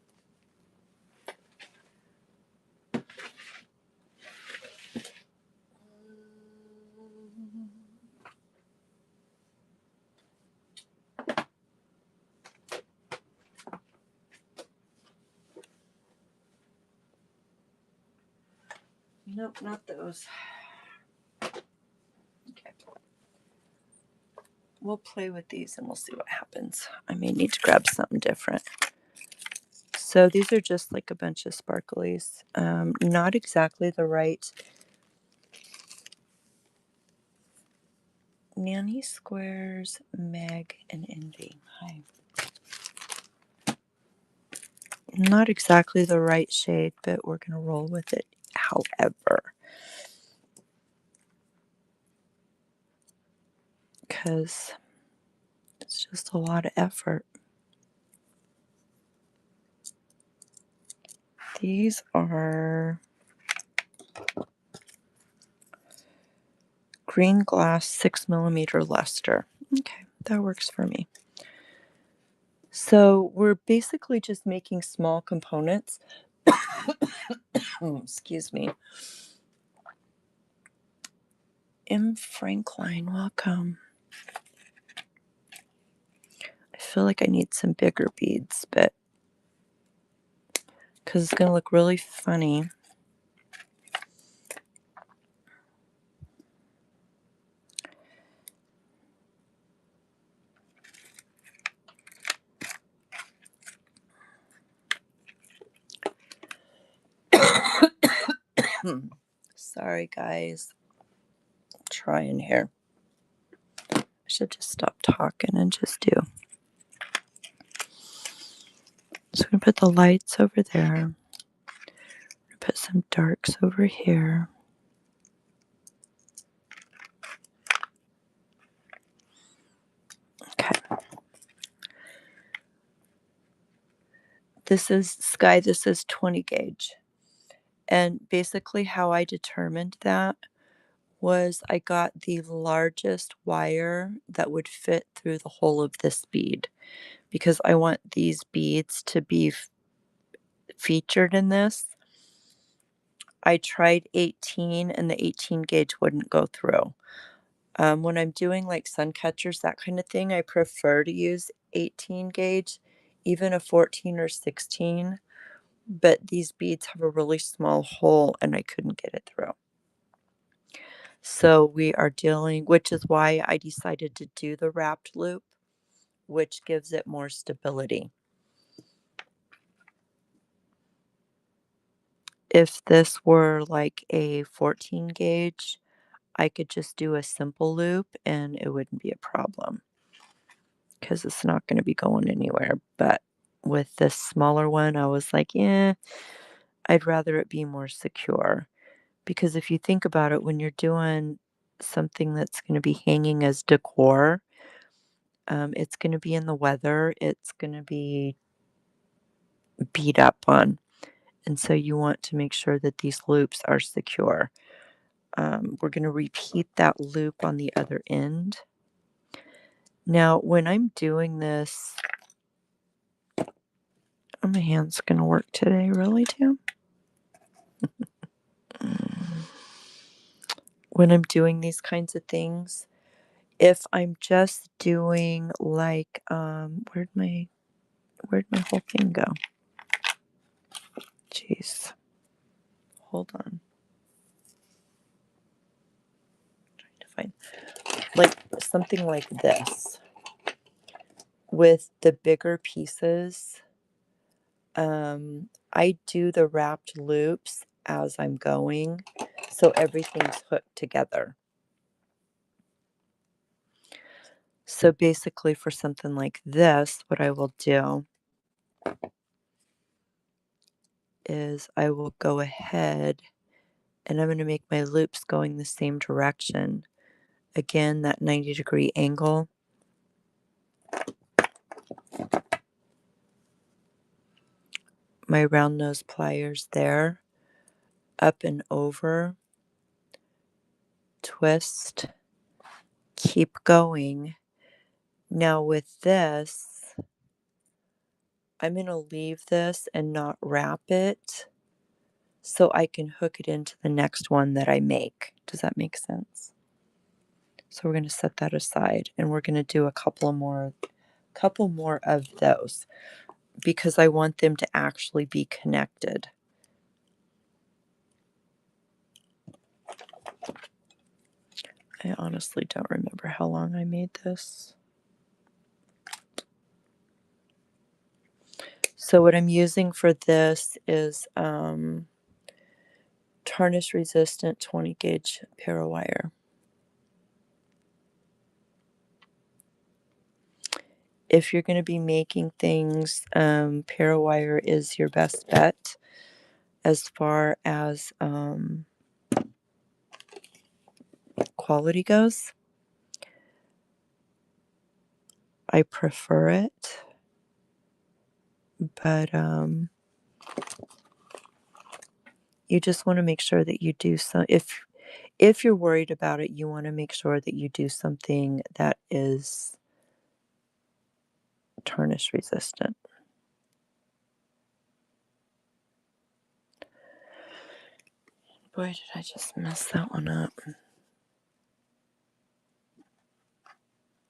Nope, not those. Okay. We'll play with these and we'll see what happens. I may need to grab something different. So these are just like a bunch of sparklies. Not exactly the right Nanny Squares, Meg, and Envy. Hi. Not exactly the right shade, but we're going to roll with it however. Because it's just a lot of effort. These are green glass 6mm luster. Okay, that works for me. So we're basically just making small components. Excuse me. M. Frankline, welcome. I feel like I need some bigger beads, but because it's going to look really funny. Sorry, guys. Trying here. I should just stop talking and just do. So I'm going to put the lights over there. Put some darks over here. Okay. This is Sky, this is 20 gauge. And basically how I determined that was I got the largest wire that would fit through the whole of this bead because I want these beads to be featured in this. I tried 18 and the 18 gauge wouldn't go through. When I'm doing like sun catchers, that kind of thing, I prefer to use 18 gauge, even a 14 or 16. But these beads have a really small hole and I couldn't get it through. So we are dealing, which is why I decided to do the wrapped loop, which gives it more stability. If this were like a 14 gauge, I could just do a simple loop and it wouldn't be a problem because it's not going to be going anywhere. But with this smaller one, I was like, yeah, I'd rather it be more secure. Because if you think about it, when you're doing something that's going to be hanging as decor, it's going to be in the weather, it's going to be beat up on. And so you want to make sure that these loops are secure. We're going to repeat that loop on the other end. Now, when I'm doing this, oh, my hand's going to work today, really, Tim? When I'm doing these kinds of things, if I'm just doing like, where'd my whole thing go? Jeez. Hold on. Trying to find like something like this with the bigger pieces. I do the wrapped loops as I'm going, so everything's hooked together. So basically for something like this, what I will do is I will go ahead and I'm going to make my loops going the same direction. Again, that 90-degree angle. My round nose pliers there, up and over, twist, keep going. Now with this, I'm going to leave this and not wrap it so I can hook it into the next one that I make. Does that make sense? So we're going to set that aside and we're going to do a couple more of those because I want them to actually be connected. I honestly don't remember how long I made this. So what I'm using for this is tarnish resistant 20 gauge para wire. if you're going to be making things, Parawire is your best bet as far as quality goes. I prefer it, but you just want to make sure that you do some. If you're worried about it, you want to make sure that you do something that is tarnish resistant. Boy, did I just mess that one up.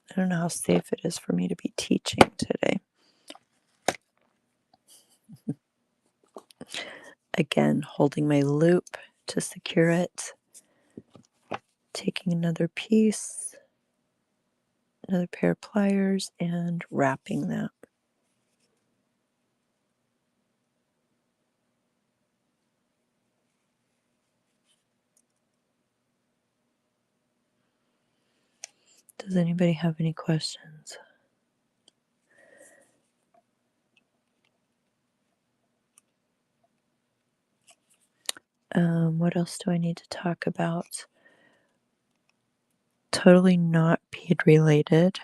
I don't know how safe it is for me to be teaching today. Again, holding my loop to secure it. Taking another piece, another pair of pliers, and wrapping that. Does anybody have any questions? What else do I need to talk about? Totally not bead related.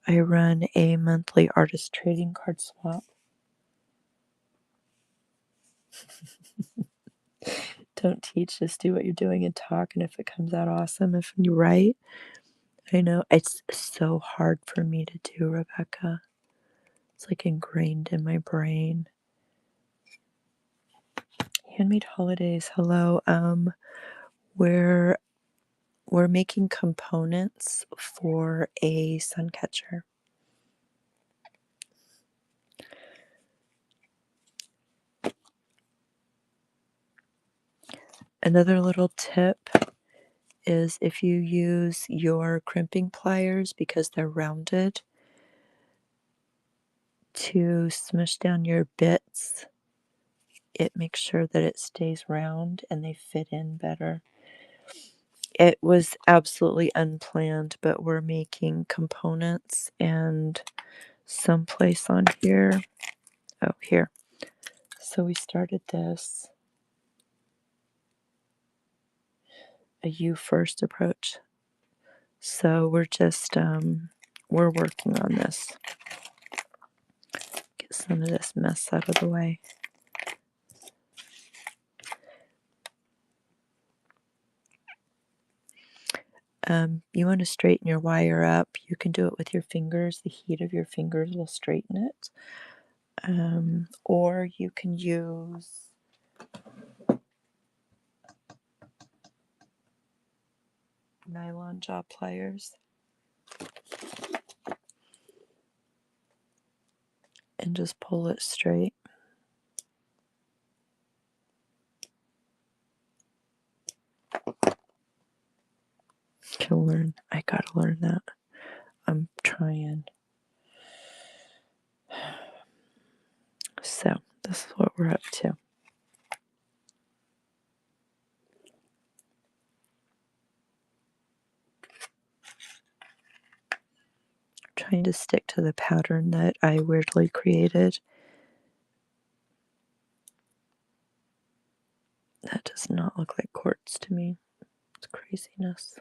I run a monthly artist trading card swap. Don't teach, just do what you're doing and talk. And if it comes out awesome, if you write, I know it's so hard for me to do, Rebecca. It's like ingrained in my brain. Handmade holidays, hello. We're making components for a sun catcher. Another little tip is if you use your crimping pliers because they're rounded to smush down your bits, it makes sure that it stays round and they fit in better. It was absolutely unplanned, but we're making components and someplace on here. Oh, here. So we started this a you first approach. So we're just we're working on this. Get some of this mess out of the way. You want to straighten your wire up. You can do it with your fingers. The heat of your fingers will straighten it. Or you can use nylon jaw pliers and just pull it straight. I gotta learn that. I'm trying. So this is what we're up to. Trying to stick to the pattern that I weirdly created. That does not look like quartz to me. It's craziness.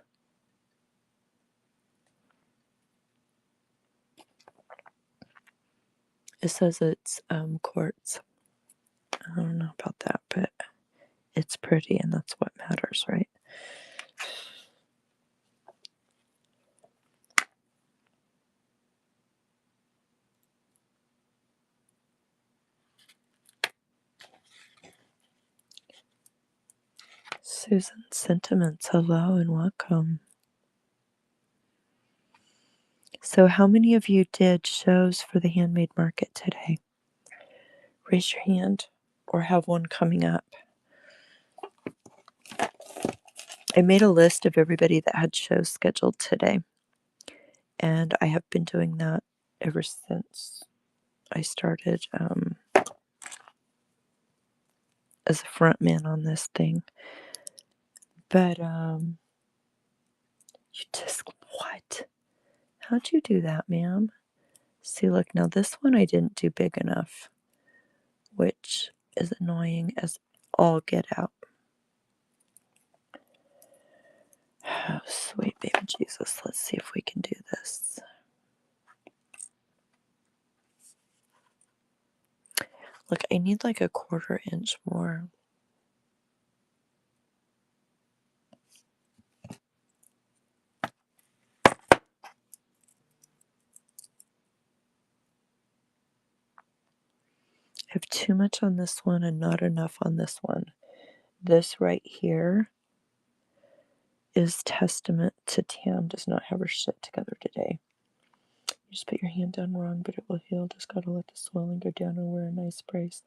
It says it's quartz. I don't know about that, but it's pretty and that's what matters, right? Susan Sentiments, hello and welcome. So how many of you did shows for the handmade market today? Raise your hand or have one coming up. I made a list of everybody that had shows scheduled today, and I have been doing that ever since I started as a front man on this thing. But you just what? How'd you do that, ma'am? See, look, now this one I didn't do big enough, which is annoying as all get out. Oh, sweet baby Jesus. Let's see if we can do this. Look, I need like a 1/4 inch more. I have too much on this one and not enough on this one. This right here is testament to Tam does not have her shit together today. You just put your hand down wrong, but it will heal. Just gotta let the swelling go down and wear a nice brace.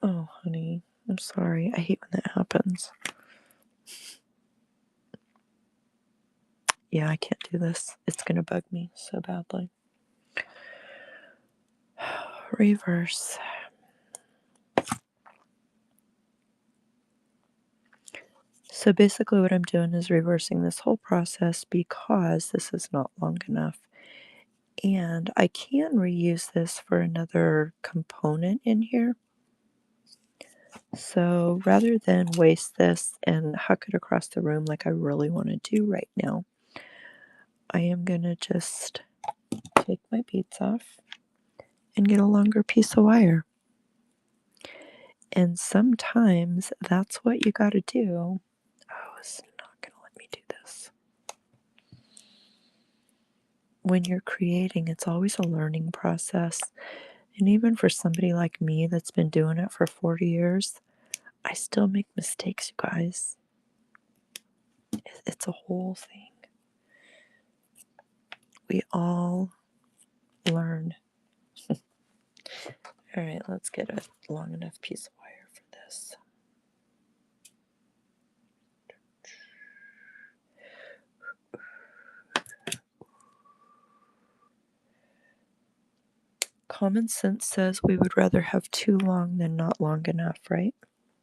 Oh, honey, I'm sorry. I hate when that happens. Yeah, I can't do this. It's gonna bug me so badly. Reverse. So basically what I'm doing is reversing this whole process because this is not long enough. And I can reuse this for another component in here. So rather than waste this and huck it across the room like I really want to do right now, I am going to just take my beads off and get a longer piece of wire. And sometimes that's what you got to do. Oh, it's not going to let me do this. When you're creating, it's always a learning process. And even for somebody like me that's been doing it for 40 years, I still make mistakes, you guys. It's a whole thing. We all learn. All right, let's get a long enough piece of wire for this. Common sense says we would rather have too long than not long enough, right?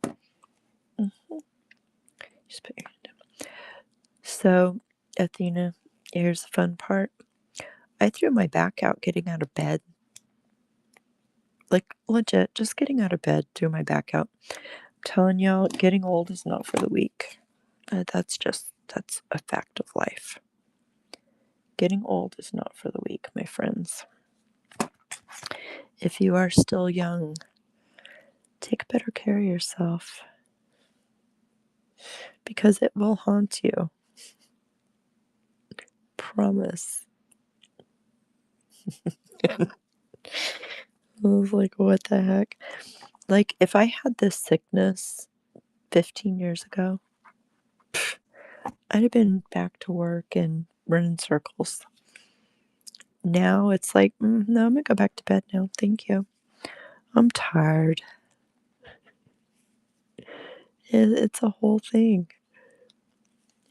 Mm-hmm. Just put your hand down. So, Athena, here's the fun part. I threw my back out getting out of bed. Like, legit, just getting out of bed, threw my back out. I'm telling y'all, getting old is not for the weak. That's a fact of life. Getting old is not for the weak, my friends. If you are still young, take better care of yourself because it will haunt you. Promise. I was like, what the heck? Like, if I had this sickness 15 years ago, I'd have been back to work and running circles. Now it's like, no, I'm gonna go back to bed now. Thank you. I'm tired. It's a whole thing.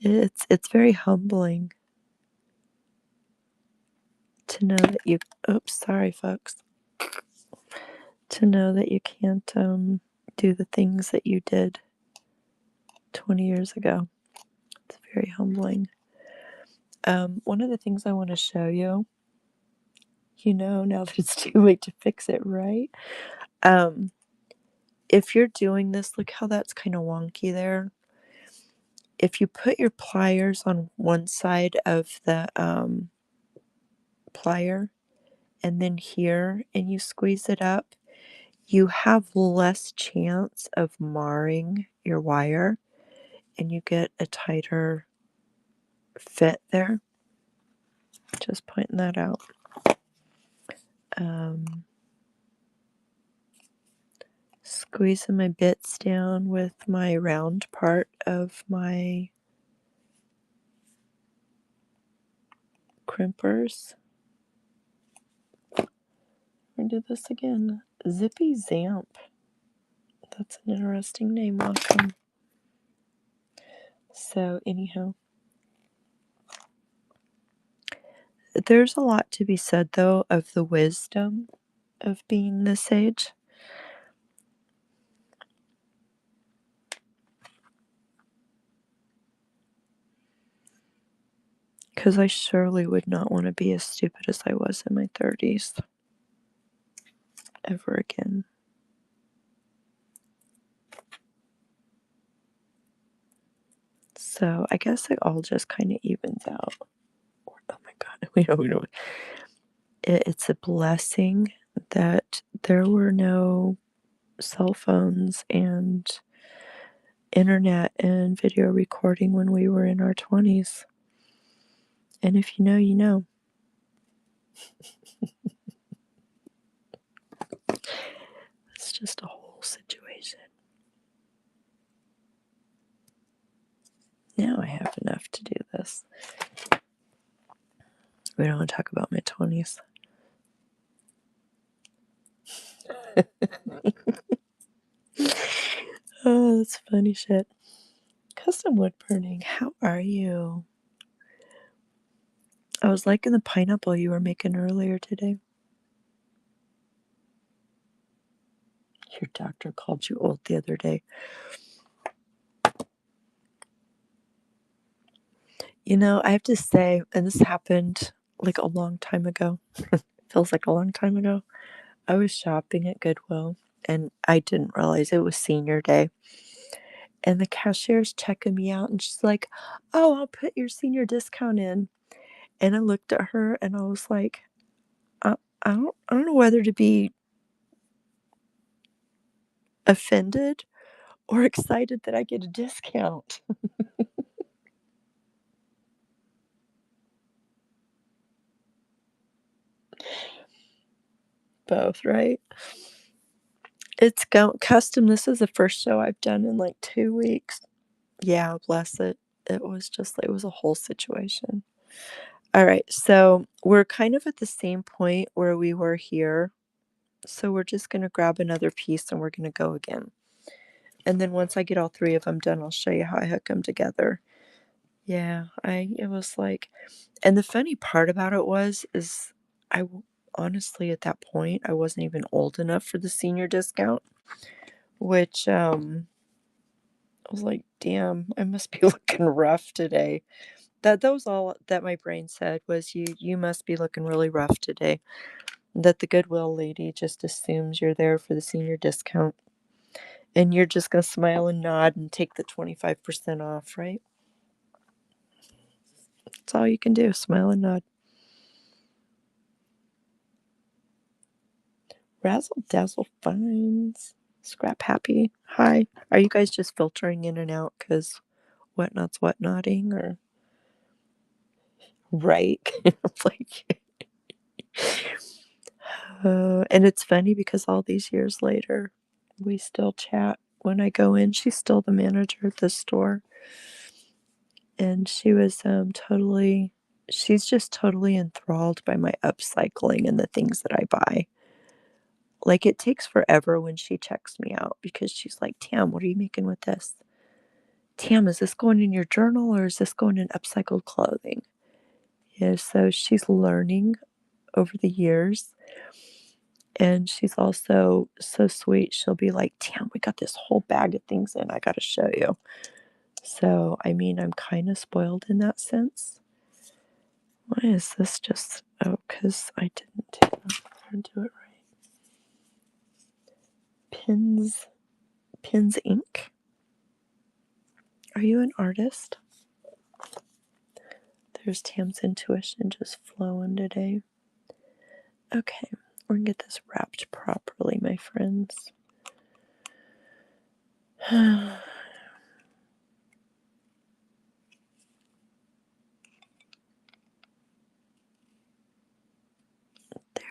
It's very humbling to know that you. Oops, sorry, folks. To know that you can't do the things that you did 20 years ago. It's very humbling. One of the things I want to show you, now that it's too late to fix it, right? If you're doing this, look how that's kind of wonky there. If you put your pliers on one side of the plier and then here and you squeeze it up, you have less chance of marring your wire and you get a tighter fit there. Just pointing that out. Squeezing my bits down with my round part of my crimpers. I do this again. Zippy Zamp. That's an interesting name. Welcome. So, anyhow, there's a lot to be said, though, of the wisdom of being this age. Because I surely would not want to be as stupid as I was in my 30s ever again. So I guess it all just kind of evens out. Oh my God, we don't. It's a blessing that there were no cell phones and internet and video recording when we were in our 20s. And if you know, you know. It's just a whole situation. Now I have enough to do this. We don't want to talk about my 20s. Oh, that's funny shit. Custom wood burning, how are you? I was liking the pineapple you were making earlier today. Your doctor called you old the other day. You know, I have to say, and this happened like a long time ago. Feels like a long time ago. I was shopping at Goodwill and I didn't realize it was senior day. And the cashier's checking me out and she's like, "Oh, I'll put your senior discount in." And I looked at her and I was like, I don't know whether to be offended or excited that I get a discount. Both, right? It's custom. This is the first show I've done in like 2 weeks. Yeah, bless it. It was a whole situation. All right. So we're kind of at the same point where we were here. So we're just going to grab another piece and we're going to go again. And then once I get all three of them done, I'll show you how I hook them together. Yeah, it was like, and the funny part about it is honestly at that point, I wasn't even old enough for the senior discount, which, I was like, damn, I must be looking rough today. That was all that my brain said was you must be looking really rough today. That the Goodwill lady just assumes you're there for the senior discount. And you're just gonna smile and nod and take the 25% off, right? That's all you can do, smile and nod. Razzle dazzle finds. Scrap happy. Hi. Are you guys just filtering in and out because whatnot's whatnotting or right? Like, and it's funny because all these years later, we still chat. When I go in, she's still the manager at the store, and she's just totally enthralled by my upcycling and the things that I buy. Like it takes forever when she checks me out because she's like, "Tam, what are you making with this? Tam, is this going in your journal or is this going in upcycled clothing?" Yeah, so she's learning over the years. And she's also so sweet. She'll be like, "Tam, we got this whole bag of things in. I got to show you." So, I mean, I'm kind of spoiled in that sense. Why is this just, oh, because I didn't do it right. Pins Ink. Are you an artist? There's Tam's intuition just flowing today. Okay, we're gonna get this wrapped properly, my friends. There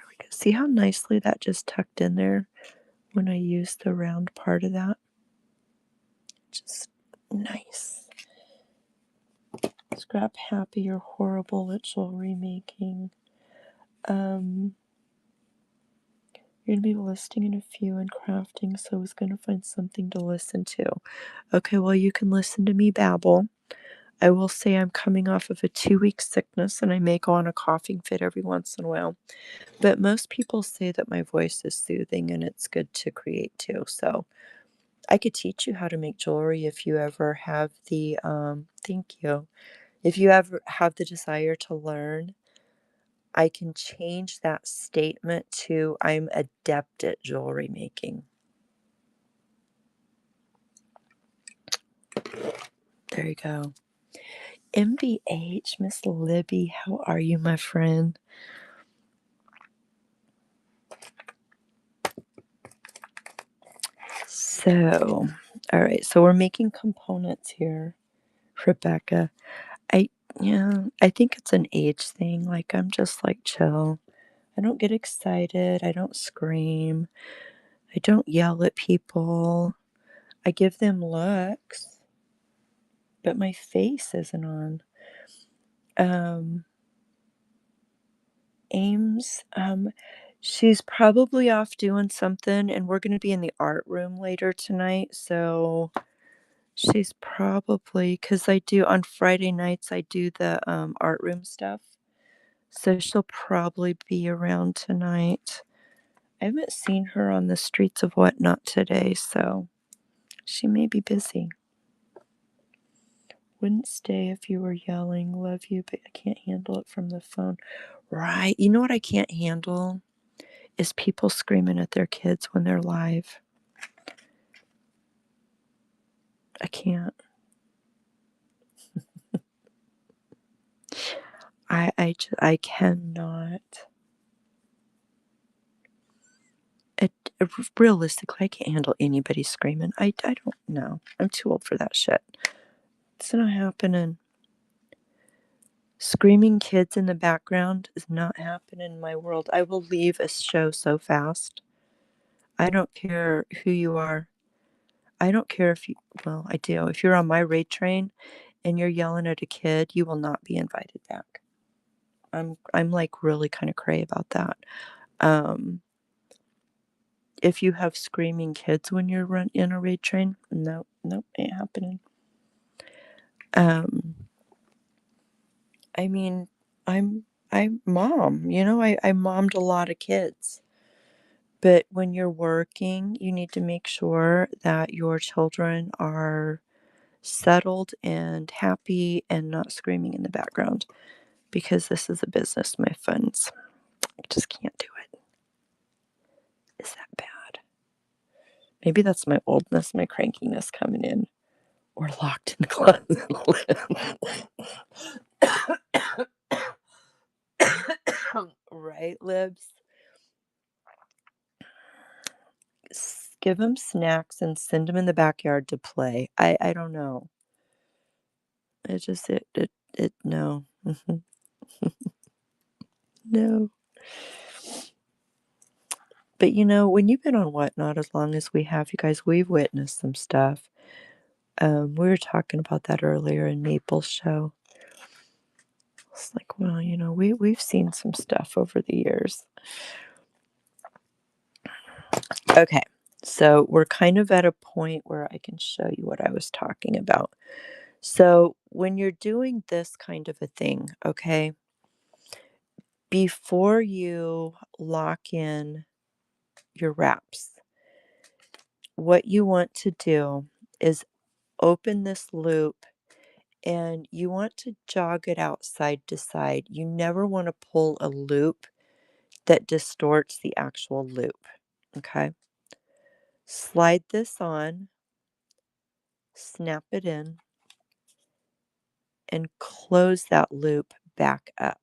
we go. See how nicely that just tucked in there when I used the round part of that? Just nice. Scrap happy or horrible at jewelry making. You're gonna be listing in a few and crafting, so I was gonna find something to listen to. Okay, well, you can listen to me babble. I will say I'm coming off of a 2 week sickness and I may go on a coughing fit every once in a while. But most people say that my voice is soothing and it's good to create too. So I could teach you how to make jewelry if you ever have the thank you. If you ever have the desire to learn, I can change that statement to I'm adept at jewelry making. There you go. MBH, Miss Libby, how are you, my friend? So, all right, so we're making components here, Rebecca. I yeah, I think it's an age thing. Like I'm just like chill. I don't get excited. I don't scream. I don't yell at people. I give them looks, but my face isn't on. Um, Ames, she's probably off doing something, and we're going to be in the art room later tonight. So she's probably, because I do on Friday nights, I do the art room stuff. So she'll probably be around tonight. I haven't seen her on the streets of Whatnot today, so she may be busy. Wouldn't stay if you were yelling, love you, but I can't handle it from the phone. Right. You know what I can't handle? Is people screaming at their kids when they're live. I can't. I cannot. It, realistically, I can't handle anybody screaming. I don't know. I'm too old for that shit. It's not happening. Screaming kids in the background is not happening in my world. I will leave a show so fast. I don't care who you are. I don't care if you, well, I do. If you're on my raid train and you're yelling at a kid, you will not be invited back. I'm like really kind of cray about that. Um, if you have screaming kids when you're in a raid train, no, nope, ain't happening. Um, I mean, I'm mom, I mommed a lot of kids. But when you're working, you need to make sure that your children are settled and happy and not screaming in the background because this is a business, my friends. I just can't do it. Is that bad? Maybe that's my oldness, my crankiness coming in. Or locked in the closet. Right, Libs? Give them snacks and send them in the backyard to play. I don't know. It just, no. No. But when you've been on Whatnot as long as we have, you guys, we've witnessed some stuff. We were talking about that earlier in Maple's show. It's like, well, we've seen some stuff over the years. Okay, so we're kind of at a point where I can show you what I was talking about. So when you're doing this kind of a thing, okay, before you lock in your wraps, what you want to do is open this loop and you want to jog it out side to side. You never want to pull a loop that distorts the actual loop. Okay. Slide this on, snap it in, and close that loop back up.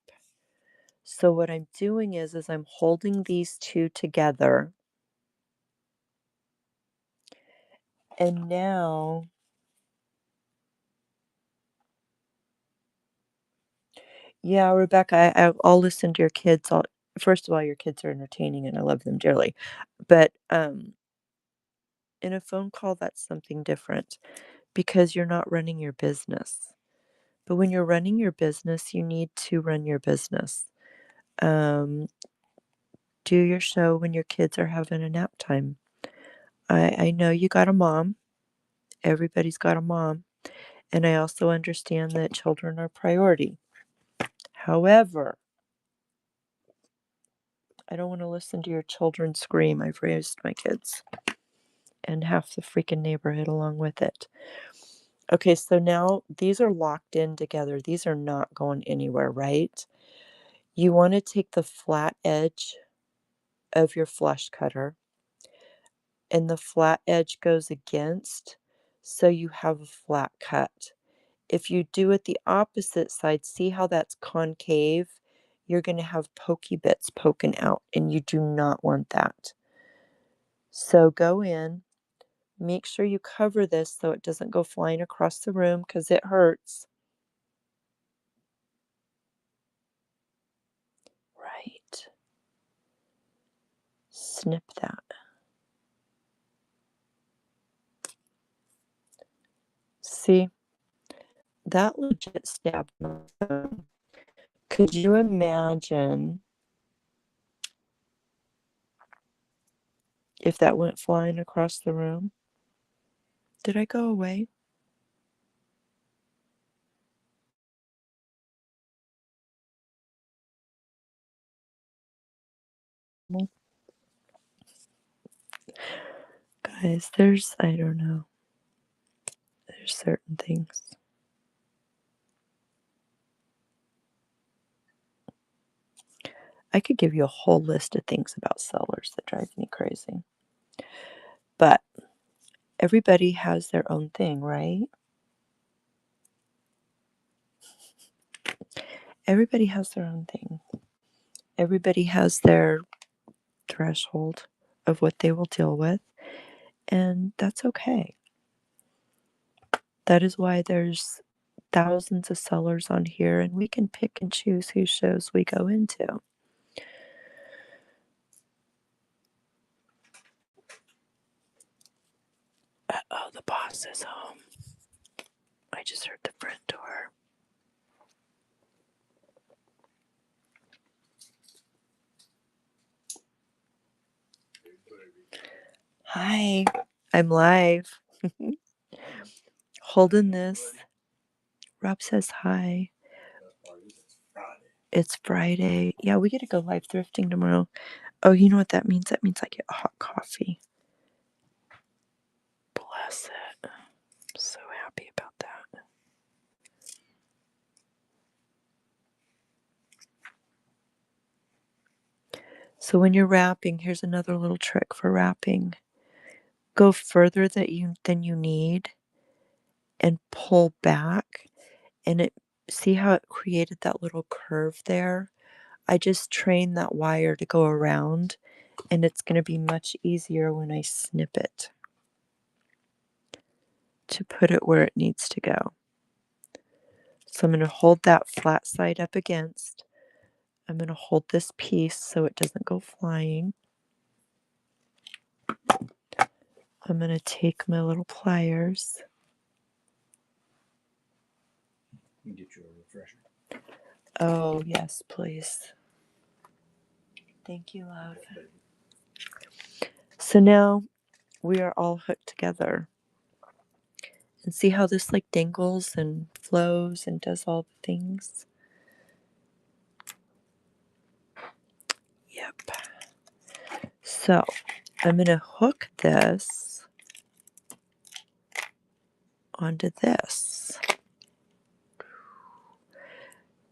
So what I'm doing is I'm holding these two together. And now, yeah, Rebecca, I'll listen to your kids. First of all, your kids are entertaining and I love them dearly. But in a phone call, that's something different because you're not running your business. But when you're running your business, you need to run your business. Um, do your show when your kids are having a nap time. I know you got a mom. Everybody's got a mom. And I also understand that children are priority. However, I don't want to listen to your children scream. I've raised my kids and half the freaking neighborhood along with it. Okay, so now these are locked in together. These are not going anywhere, right? You want to take the flat edge of your flush cutter, and the flat edge goes against, so you have a flat cut. If you do it the opposite side, see how that's concave? You're going to have pokey bits poking out, and you do not want that. So go in, make sure you cover this so it doesn't go flying across the room because it hurts. Right. Snip that. See, that legit stabbed my phone. Could you imagine if that went flying across the room? Did I go away? Guys, I don't know, there's certain things. I could give you a whole list of things about sellers that drive me crazy. But everybody has their own thing, right? Everybody has their own thing. Everybody has their threshold of what they will deal with, and that's okay. That is why there's thousands of sellers on here, and we can pick and choose whose shows we go into. Oh, the boss is home. I just heard the front door. Hi, I'm live. Holding this. Rob says hi. It's Friday. Yeah, we get to go live thrifting tomorrow. Oh, you know what that means? That means I get hot coffee. Bless it. I'm so happy about that. So when you're wrapping, here's another little trick for wrapping. Go further than you need and pull back, and it see how it created that little curve there? I just trained that wire to go around, and it's going to be much easier when I snip it to put it where it needs to go. So I'm going to hold that flat side up against. I'm going to hold this piece so it doesn't go flying. I'm going to take my little pliers. Get you a refresher. Oh, yes, please. Thank you, love. So now we are all hooked together. And see how this like dangles and flows and does all the things? Yep. So I'm going to hook this onto this.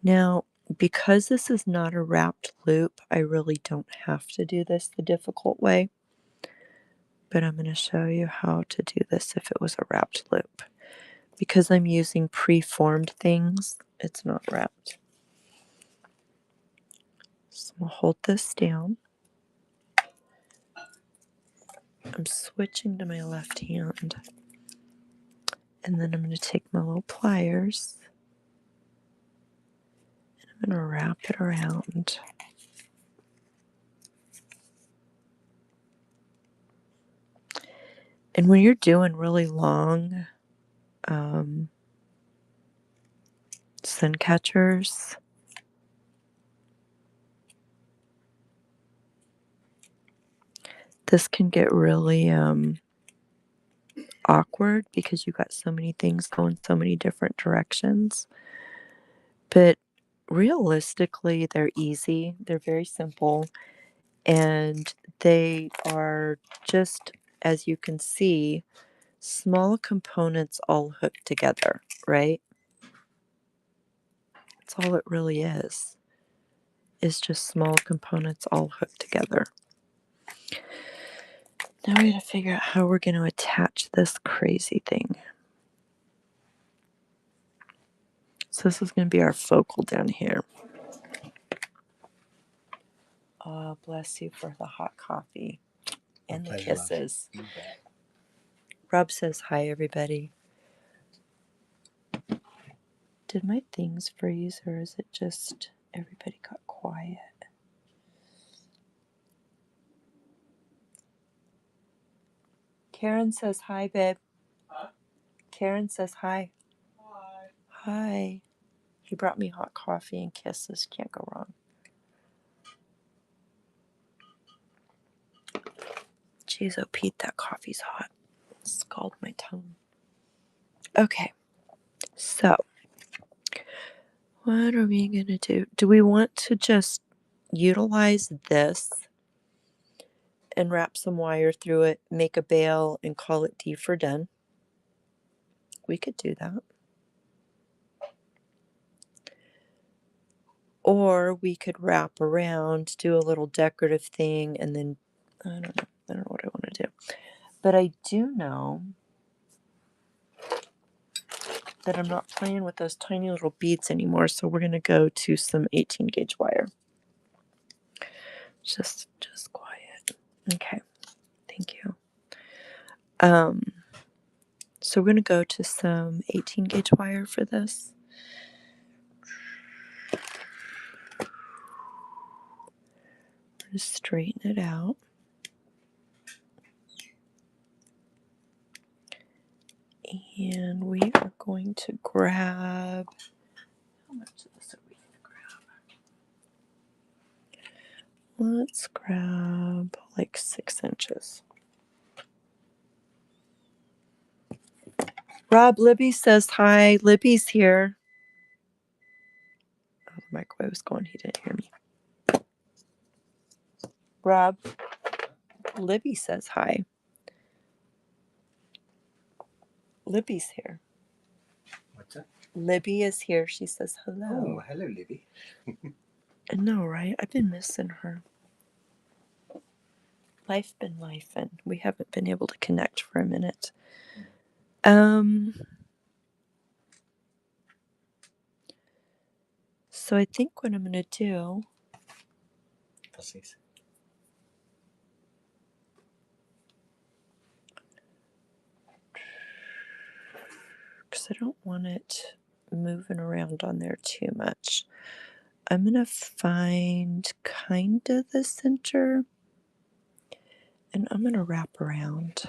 Now, because this is not a wrapped loop, I really don't have to do this the difficult way. But I'm going to show you how to do this if it was a wrapped loop. Because I'm using pre-formed things, it's not wrapped. So I'm going to hold this down. I'm switching to my left hand. And then I'm going to take my little pliers. And I'm going to wrap it around. And when you're doing really long sun catchers, this can get really awkward because you got so many things going so many different directions. But realistically, they're easy. They're very simple. And they are just, as you can see, Small components all hooked together, right? That's all it really is just small components all hooked together. Now we gotta figure out how we're gonna attach this crazy thing. So this is gonna be our focal down here. Oh, bless you for the hot coffee and the kisses. Rob says hi, everybody. Did my things freeze, or is it just everybody got quiet? Karen says hi, babe. Huh? Karen says hi. Hi. Hi. He brought me hot coffee and kisses. Can't go wrong. Jeez, oh Pete, that coffee's hot. It scalded my tongue. Okay, so what are we gonna do? Do we want to just utilize this and wrap some wire through it, make a bail, and call it D for done? We could do that. Or we could wrap around, do a little decorative thing, and then I don't know. I don't know what I want to do. But I do know that I'm not playing with those tiny little beads anymore, so we're going to go to some 18 gauge wire. Just quiet. Okay. Thank you. So we're going to go to some 18 gauge wire for this. We're going to straighten it out. And we are going to grab, how much of this are we going to grab? Let's grab like 6 inches. Rob, Libby says hi. Libby's here. Oh, the microwave was going. He didn't hear me. Rob, Libby says hi. Libby's here. What's that? Libby is here. She says hello. Oh, hello, Libby. I know, right? I've been missing her. Life's been life, and we haven't been able to connect for a minute. So I think what I'm going to do. Pussies. Because I don't want it moving around on there too much. I'm going to find kind of the center, and I'm going to wrap around.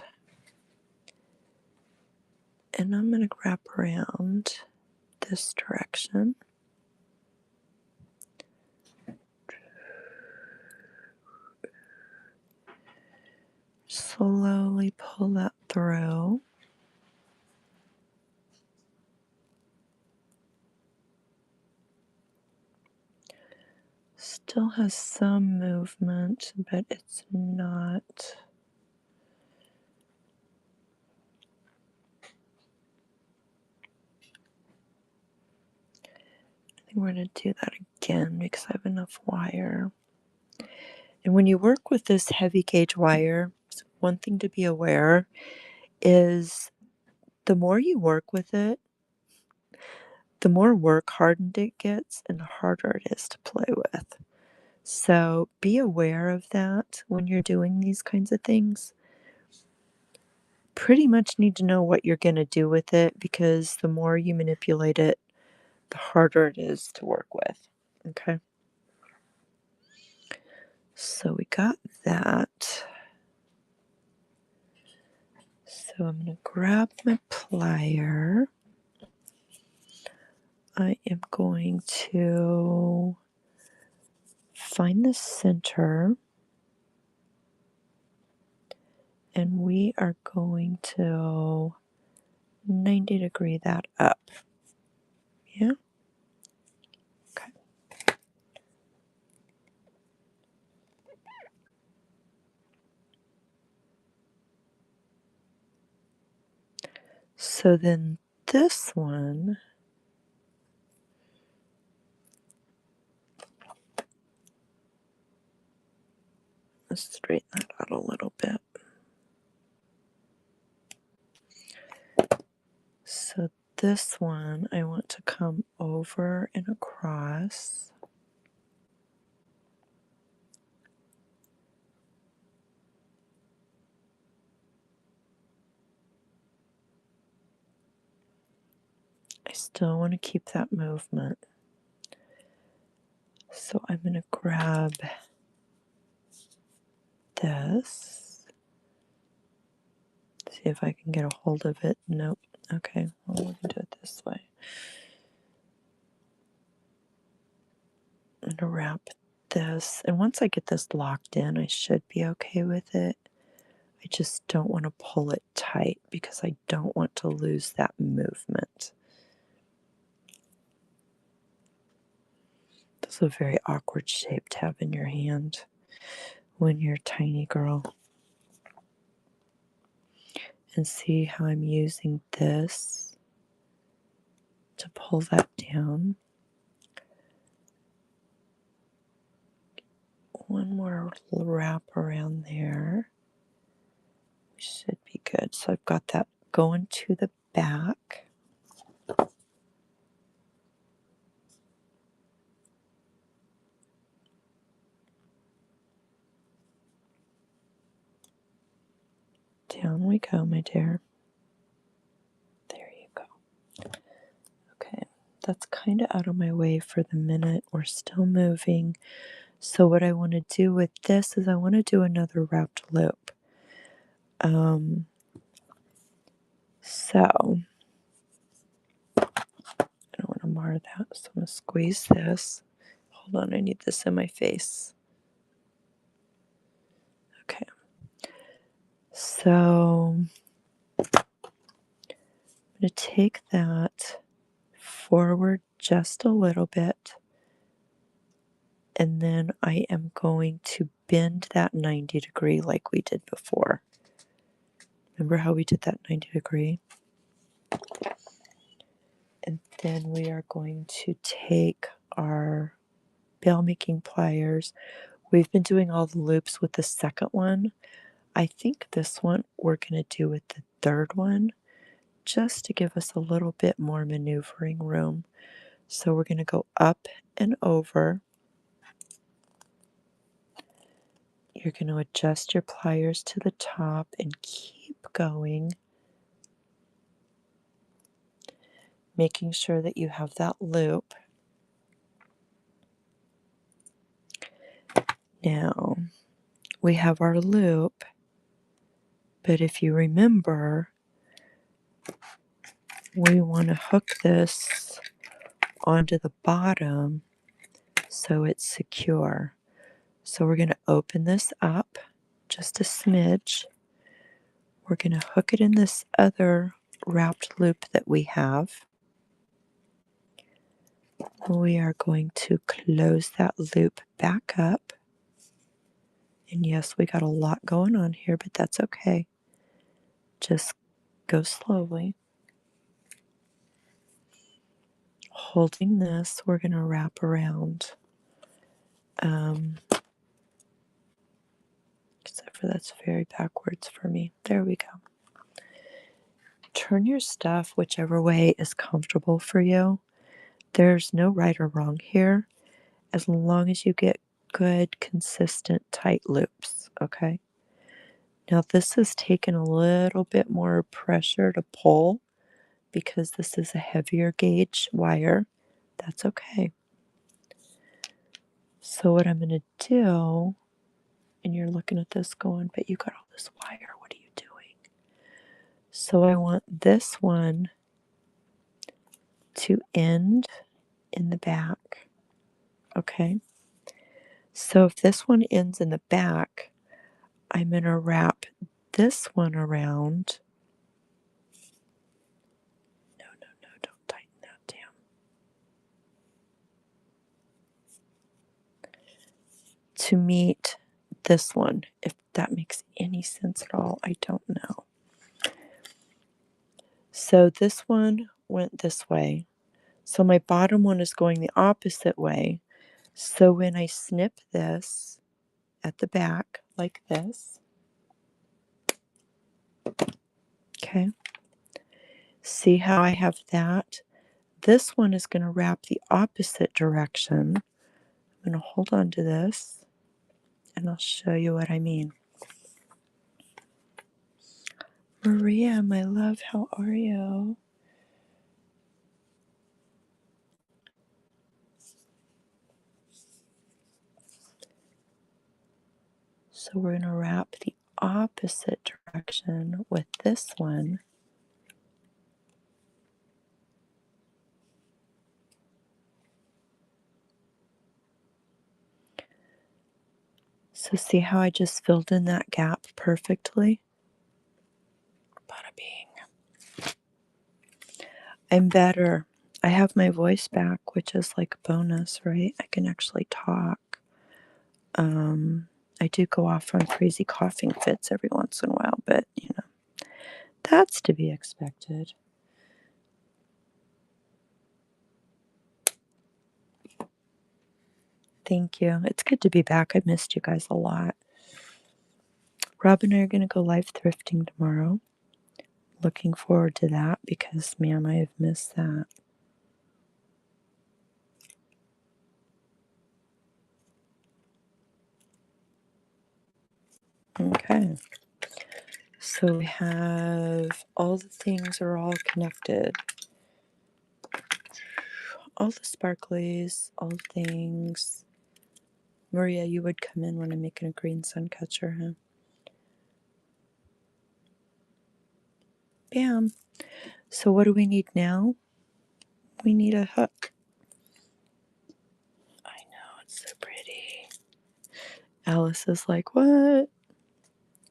And I'm going to wrap around this direction. Slowly pull that through. Still has some movement, but it's not. I think we're going to do that again because I have enough wire. And when you work with this heavy gauge wire, one thing to be aware is the more you work with it, the more work hardened it gets and the harder it is to play with. So be aware of that when you're doing these kinds of things. Pretty much need to know what you're going to do with it, because the more you manipulate it, the harder it is to work with. Okay. So we got that. So I'm going to grab my plier. I am going to find the center, and we are going to 90-degree that up. Yeah? Okay. So then this one, let's straighten that out a little bit. So this one, I want to come over and across. I still want to keep that movement. So I'm going to grab this. See if I can get a hold of it. Nope. Okay, well, we can do it this way. I'm going to wrap this. And once I get this locked in, I should be okay with it. I just don't want to pull it tight because I don't want to lose that movement. That's a very awkward shape to have in your hand when you're a tiny girl. And see how I'm using this to pull that down. One more wrap around there. We should be good. So I've got that going to the back. Down we go, my dear. There you go. Okay, that's kind of out of my way for the minute. We're still moving. So what I want to do with this is I want to do another wrapped loop. So I don't want to mar that, so I'm going to squeeze this. Hold on, I need this in my face. Okay. So I'm going to take that forward just a little bit, and then I am going to bend that 90 degree like we did before. Remember how we did that 90 degree? And then we are going to take our bail making pliers. We've been doing all the loops with the second one. I think this one we're going to do with the third one just to give us a little bit more maneuvering room. So we're going to go up and over. You're going to adjust your pliers to the top and keep going, making sure that you have that loop. Now, we have our loop, but if you remember, we want to hook this onto the bottom so it's secure. So we're going to open this up just a smidge. We're going to hook it in this other wrapped loop that we have. We are going to close that loop back up. And yes, we got a lot going on here, but that's okay. Just go slowly. Holding this, we're going to wrap around. Except for that's very backwards for me. There we go. Turn your stuff whichever way is comfortable for you. There's no right or wrong here, as long as you get good, consistent, tight loops, okay? Now, this has taken a little bit more pressure to pull because this is a heavier gauge wire. That's okay. So, what I'm going to do, and you're looking at this going, but you got all this wire, what are you doing? So, I want this one to end in the back, okay? So, if this one ends in the back, I'm going to wrap this one around. No, don't tighten that down. To meet this one, if that makes any sense at all, I don't know. So this one went this way. So my bottom one is going the opposite way. So when I snip this at the back like this, okay, see how I have that? This one is going to wrap the opposite direction. I'm going to hold on to this and I'll show you what I mean. Maria, my love, how are you? So we're going to wrap the opposite direction with this one. So see how I just filled in that gap perfectly? Bada bing. I'm better. I have my voice back, which is like a bonus, right? I can actually talk. I do go off on crazy coughing fits every once in a while, but that's to be expected. Thank you. It's good to be back. I missed you guys a lot. Rob and I are going to go live thrifting tomorrow. Looking forward to that because, man, I have missed that. Okay. So we have all the things are all connected. All the sparklies, all the things. Maria, you would come in when I'm making a green sun catcher, huh? Bam. So what do we need now? We need a hook. I know, it's so pretty. Alice is like, what?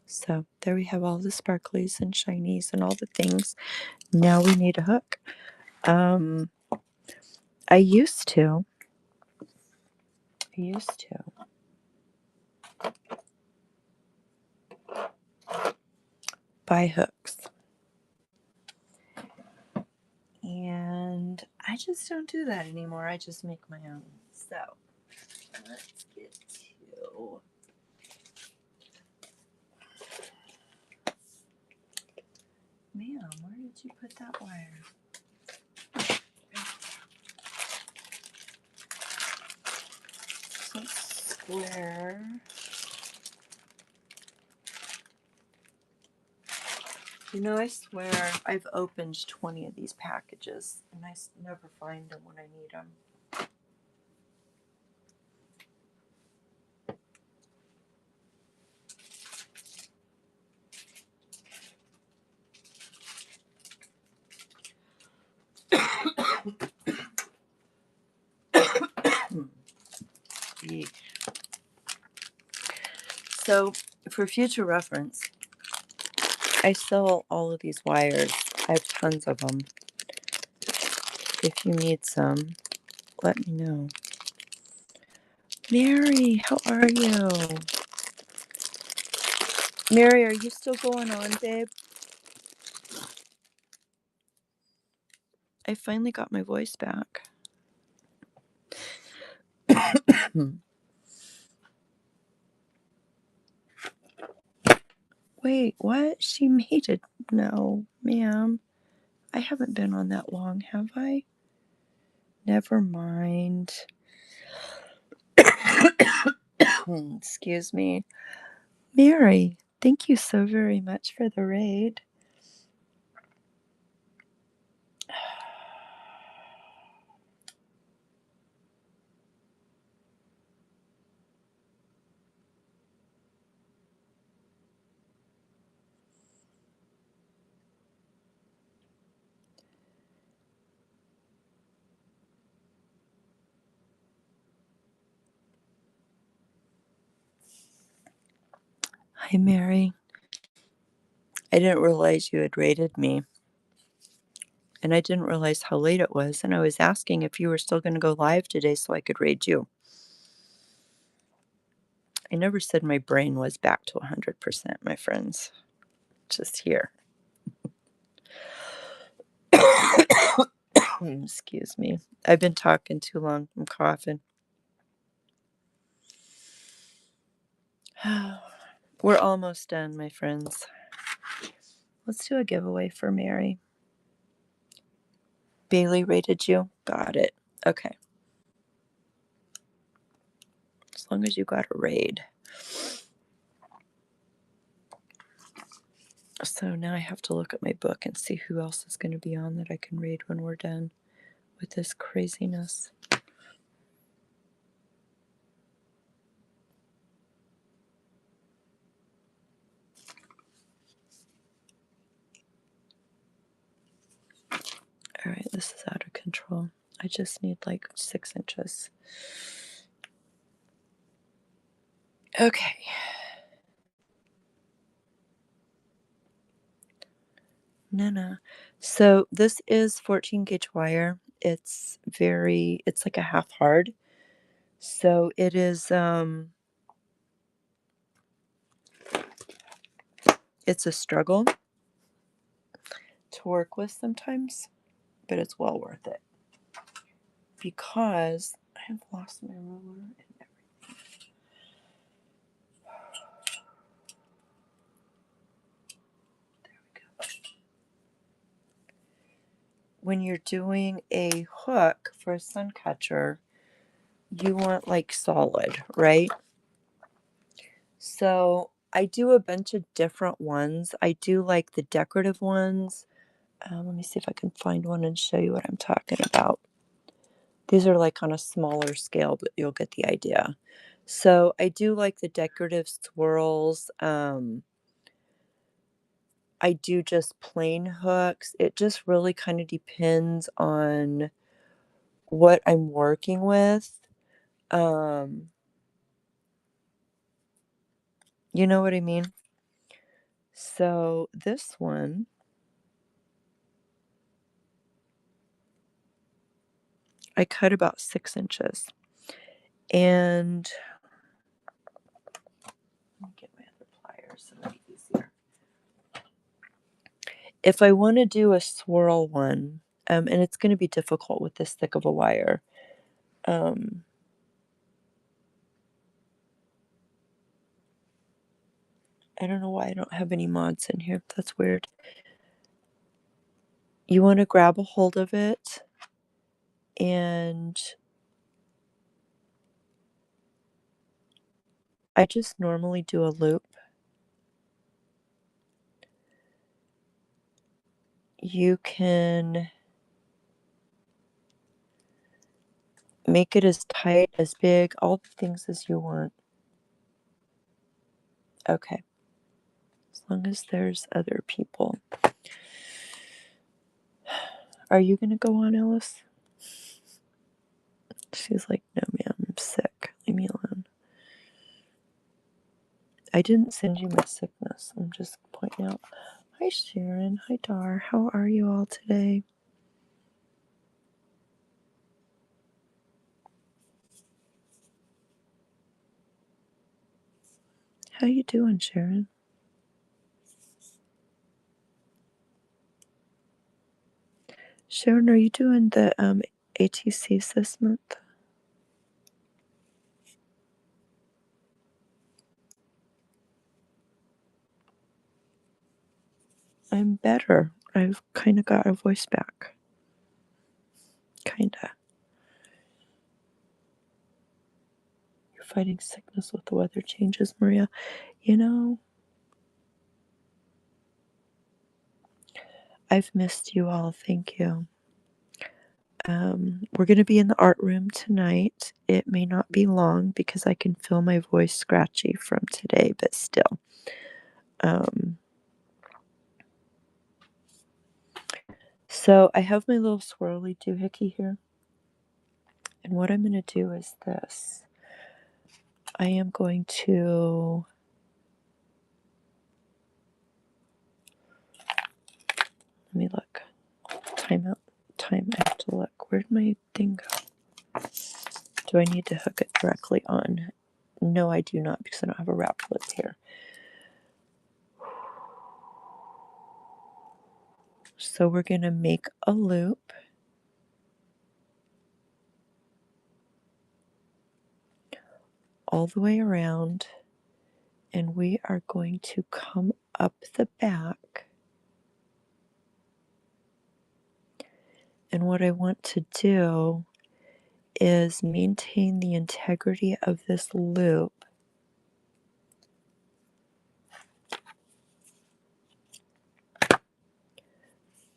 So there we have all the sparklies and shinies and all the things. Now we need a hook. I used to buy hooks. And I just don't do that anymore. I just make my own. So let's get to. Ma'am, where did you put that wire? So square. I swear I've opened 20 of these packages and I never find them when I need them. So, for future reference, I sell all of these wires. I have tons of them. If you need some, let me know. Mary, how are you? Mary, are you still going on, babe? I finally got my voice back. Wait, what? She made it. No, ma'am. I haven't been on that long, have I? Never mind. Excuse me. Mary, thank you so very much for the raid. Hi, Mary. I didn't realize you had raided me. And I didn't realize how late it was. And I was asking if you were still going to go live today so I could raid you. I never said my brain was back to 100%, my friends. Just here. Excuse me. I've been talking too long. I'm coughing. We're almost done, my friends. Let's do a giveaway for Mary. Bailey rated you. Got it. Okay. As long as you got a raid. So now I have to look at my book and see who else is going to be on that I can raid when we're done with this craziness. All right, this is out of control. I just need like 6 inches. Okay. Nana. So this is 14 gauge wire. It's like a half hard. So it is, it's a struggle to work with sometimes, but it's well worth it because I have lost my ruler and everything. There we go. When you're doing a hook for a sun catcher, you want like solid, right? So I do a bunch of different ones. I do like the decorative ones. Let me see if I can find one and show you what I'm talking about. These are like on a smaller scale, but you'll get the idea. So I do like the decorative swirls. I do just plain hooks. It just really kind of depends on what I'm working with. Um, you know what I mean? So this one, I cut about 6 inches. And let me get my other pliers so it'll be easier. If I want to do a swirl one, and it's going to be difficult with this thick of a wire. I don't know why I don't have any mods in here. That's weird. You want to grab a hold of it and I just normally do a loop. You can make it as tight, as big, all the things as you want. Okay. As long as there's other people. Are you going to go on, Alice? She's like, no, ma'am, I'm sick. Leave me alone. I didn't send you my sickness. I'm just pointing out. Hi, Sharon. Hi, Dar. How are you all today? How you doing, Sharon? Sharon, are you doing the ATCs this month? I'm better. I've kind of got a voice back. Kinda. You're fighting sickness with the weather changes, Maria. You know, I've missed you all. Thank you. We're going to be in the art room tonight. It may not be long because I can feel my voice scratchy from today, but still. So I have my little swirly doohickey here. And what I'm going to do is this. I am going to let me look. Time out. Time. I have to look. Where'd my thing go? Do I need to hook it directly on? No, I do not because I don't have a wrap lip here. So we're going to make a loop. all the way around, and we are going to come up the back. And what I want to do is maintain the integrity of this loop,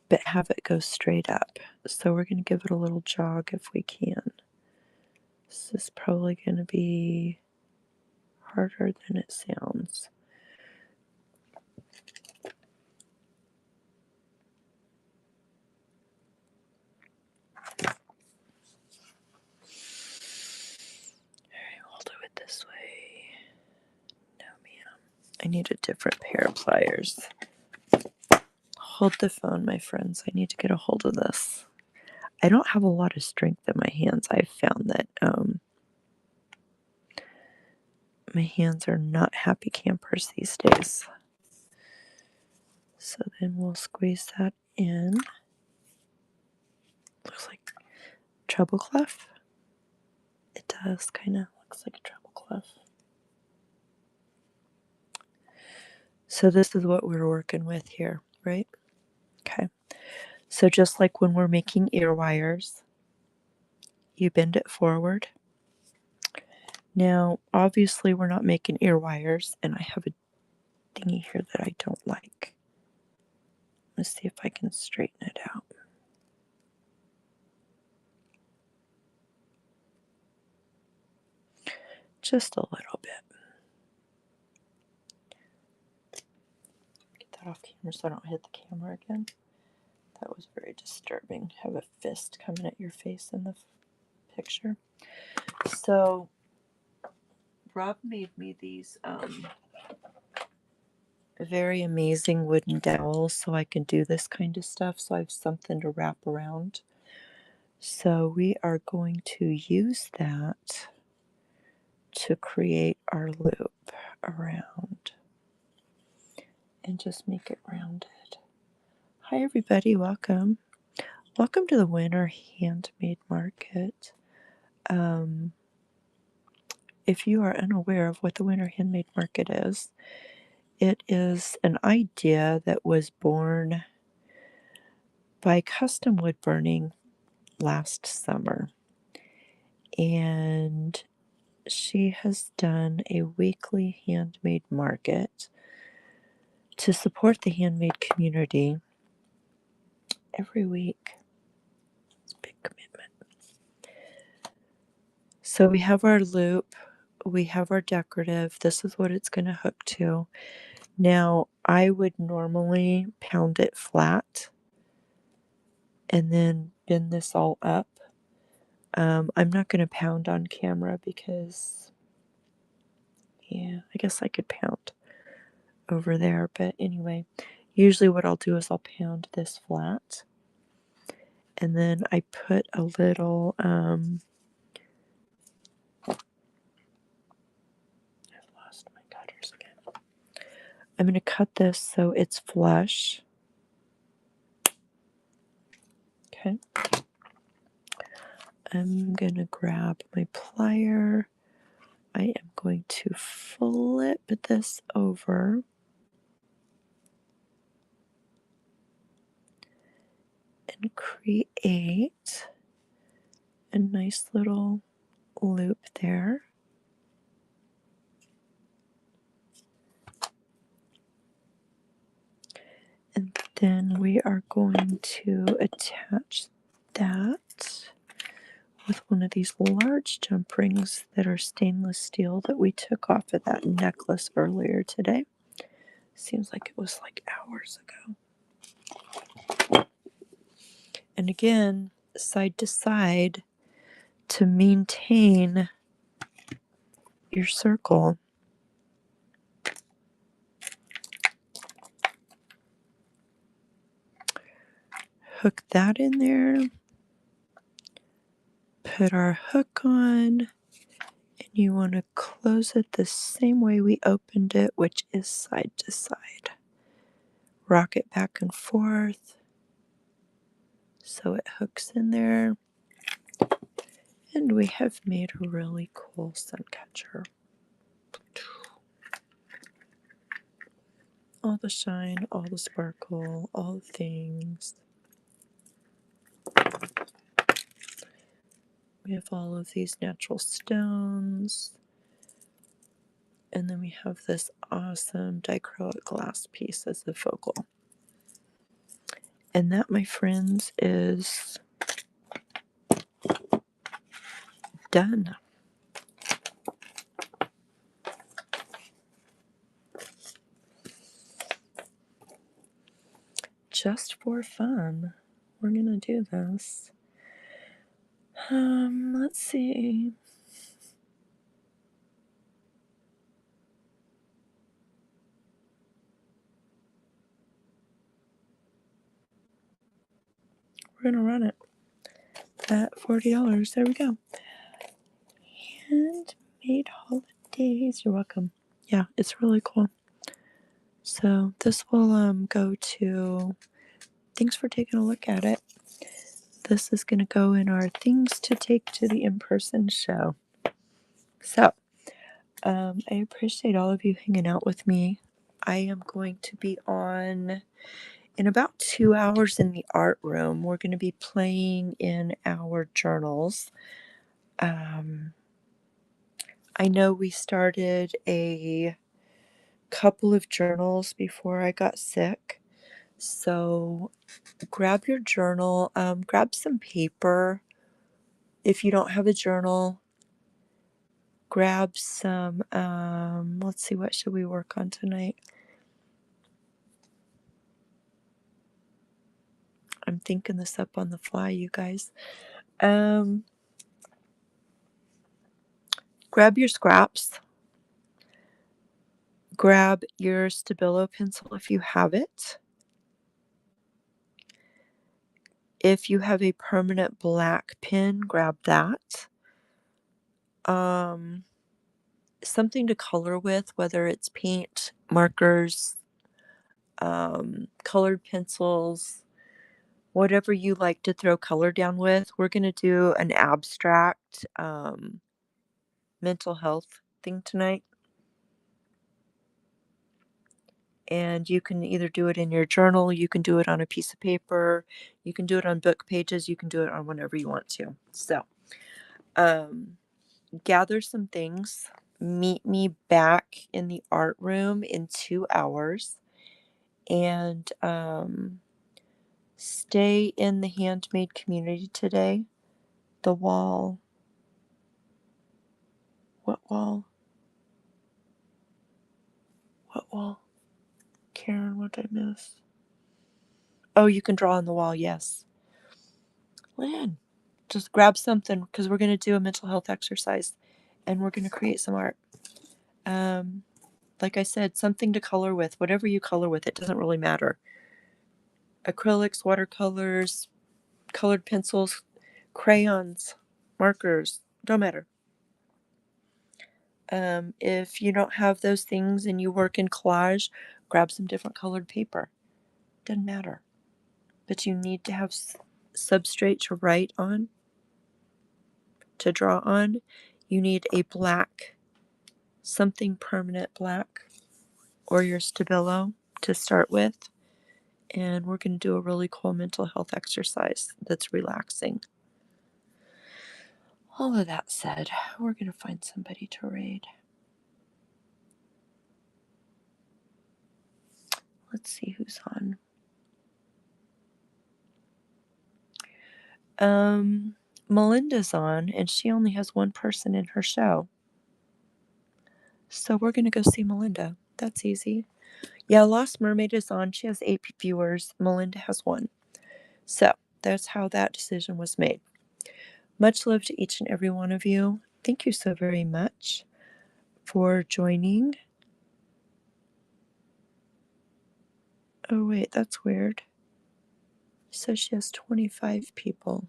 but have it go straight up. So we're going to give it a little jog if we can. This is probably going to be harder than it sounds. Alright, we'll do it this way. No, ma'am. I need a different pair of pliers. Hold the phone, my friends. I need to get a hold of this. I don't have a lot of strength in my hands. I've found that my hands are not happy campers these days. So then we'll squeeze that in. Looks like treble clef. It does, kind of looks like a treble clef. So this is what we're working with here, right? Okay. So just like when we're making ear wires, you bend it forward. Now, obviously we're not making ear wires, and I have a thingy here that I don't like. Let's see if I can straighten it out. Just a little bit. Get that off camera so I don't hit the camera again. That was very disturbing. Have a fist coming at your face in the picture. So Rob made me these very amazing wooden dowels so I can do this kind of stuff. So I have something to wrap around. So we are going to use that to create our loop around and just make it rounded. Hi everybody, welcome. Welcome to the Winter Handmade Market. If you are unaware of what the Winter Handmade Market is, it is an idea that was born by Custom Wood Burning last summer. And she has done a weekly handmade market to support the handmade community every week. It's a big commitment. So we have our loop, we have our decorative. This is what it's going to hook to. Now, I would normally pound it flat and then bend this all up. I'm not going to pound on camera because, yeah, I guess I could pound over there. But anyway, usually what I'll do is I'll pound this flat. And then I put a little, I've lost my cutters again. I'm going to cut this so it's flush. Okay. I'm going to grab my plier. I am going to flip this over and create a nice little loop there. And then we are going to attach that with one of these large jump rings that are stainless steel that we took off of that necklace earlier today. Seems like it was like hours ago. And again, side to side to maintain your circle. Hook that in there. Put our hook on. And you want to close it the same way we opened it, which is side to side. Rock it back and forth so it hooks in there. And we have made a really cool sun catcher. All the shine, all the sparkle, all the things. We have all of these natural stones. And then we have this awesome dichroic glass piece as the focal. And that, my friends, is done. Just for fun, we're gonna do this. Let's see. We're gonna run it at $40. There we go. Handmade holidays. You're welcome. Yeah, it's really cool. So this will go to. Thanks for taking a look at it. This is gonna go in our things to take to the in-person show. So I appreciate all of you hanging out with me. I am going to be on in about 2 hours in the art room. We're going to be playing in our journals. I know we started a couple of journals before I got sick. So grab your journal, grab some paper. If you don't have a journal, grab some, let's see, what should we work on tonight? I'm thinking this up on the fly, you guys. Grab your scraps. Grab your Stabilo pencil if you have it. If you have a permanent black pen, grab that. Something to color with, whether it's paint, markers, colored pencils, whatever you like to throw color down with. We're going to do an abstract mental health thing tonight. And you can either do it in your journal, you can do it on a piece of paper, you can do it on book pages, you can do it on whatever you want to. So, gather some things. Meet me back in the art room in 2 hours, and stay in the handmade community today. The wall. What wall? What wall? Karen, what did I miss? Oh, you can draw on the wall, yes. Lynn, just grab something because we're going to do a mental health exercise and we're going to create some art. Like I said, something to color with, whatever you color with, it doesn't really matter. Acrylics, watercolors, colored pencils, crayons, markers, don't matter. If you don't have those things and you work in collage, grab some different colored paper. Doesn't matter. But you need to have substrate to write on, to draw on. You need a black, something permanent black, or your Stabilo to start with. And we're going to do a really cool mental health exercise that's relaxing. All of that said, we're going to find somebody to raid. Let's see who's on. Melinda's on, and she only has one person in her show. So we're going to go see Melinda. That's easy. Yeah, Lost Mermaid is on. She has 8 viewers. Melinda has 1. So that's how that decision was made. Much love to each and every one of you. Thank you so very much for joining. Oh, wait, that's weird. It says she has 25 people.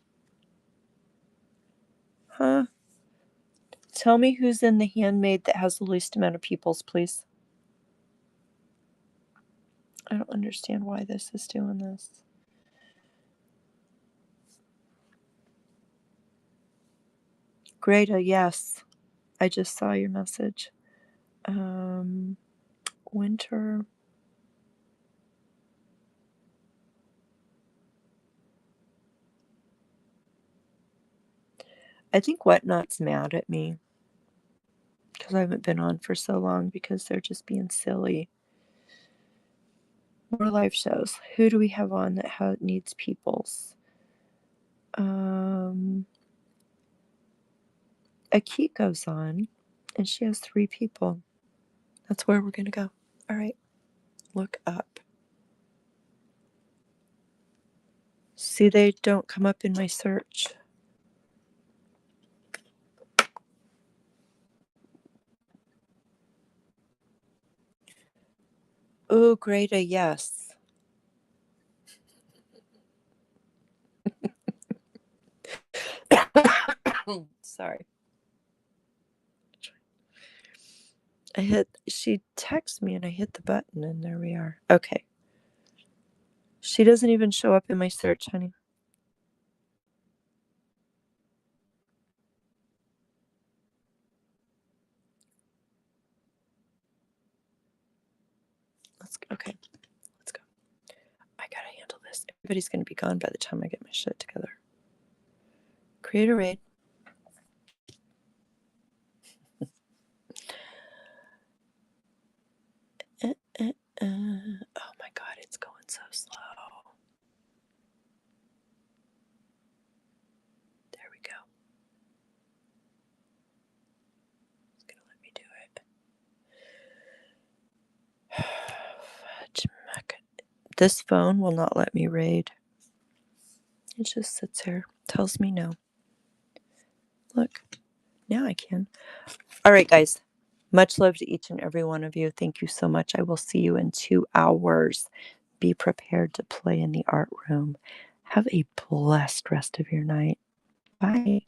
Huh? Tell me who's in the Handmade that has the least amount of peoples, please. I don't understand why this is doing this. Greta, yes. I just saw your message. Winter. I think Whatnot's mad at me because I haven't been on for so long because they're just being silly. More live shows. Who do we have on that needs peoples? Akiko's on, and she has 3 people. That's where we're going to go. All right. Look up. See, they don't come up in my search. Oh, great. A yes. Sorry. She texted me and I hit the button and there we are. Okay. She doesn't even show up in my search, honey. Okay. Let's go. I gotta handle this. Everybody's gonna be gone by the time I get my shit together. Create a raid. Oh my god, it's going so slow. There we go. It's gonna let me do it. This phone will not let me raid. It just sits here. Tells me no. Look. Now I can. All right, guys. Much love to each and every one of you. Thank you so much. I will see you in 2 hours. Be prepared to play in the art room. Have a blessed rest of your night. Bye.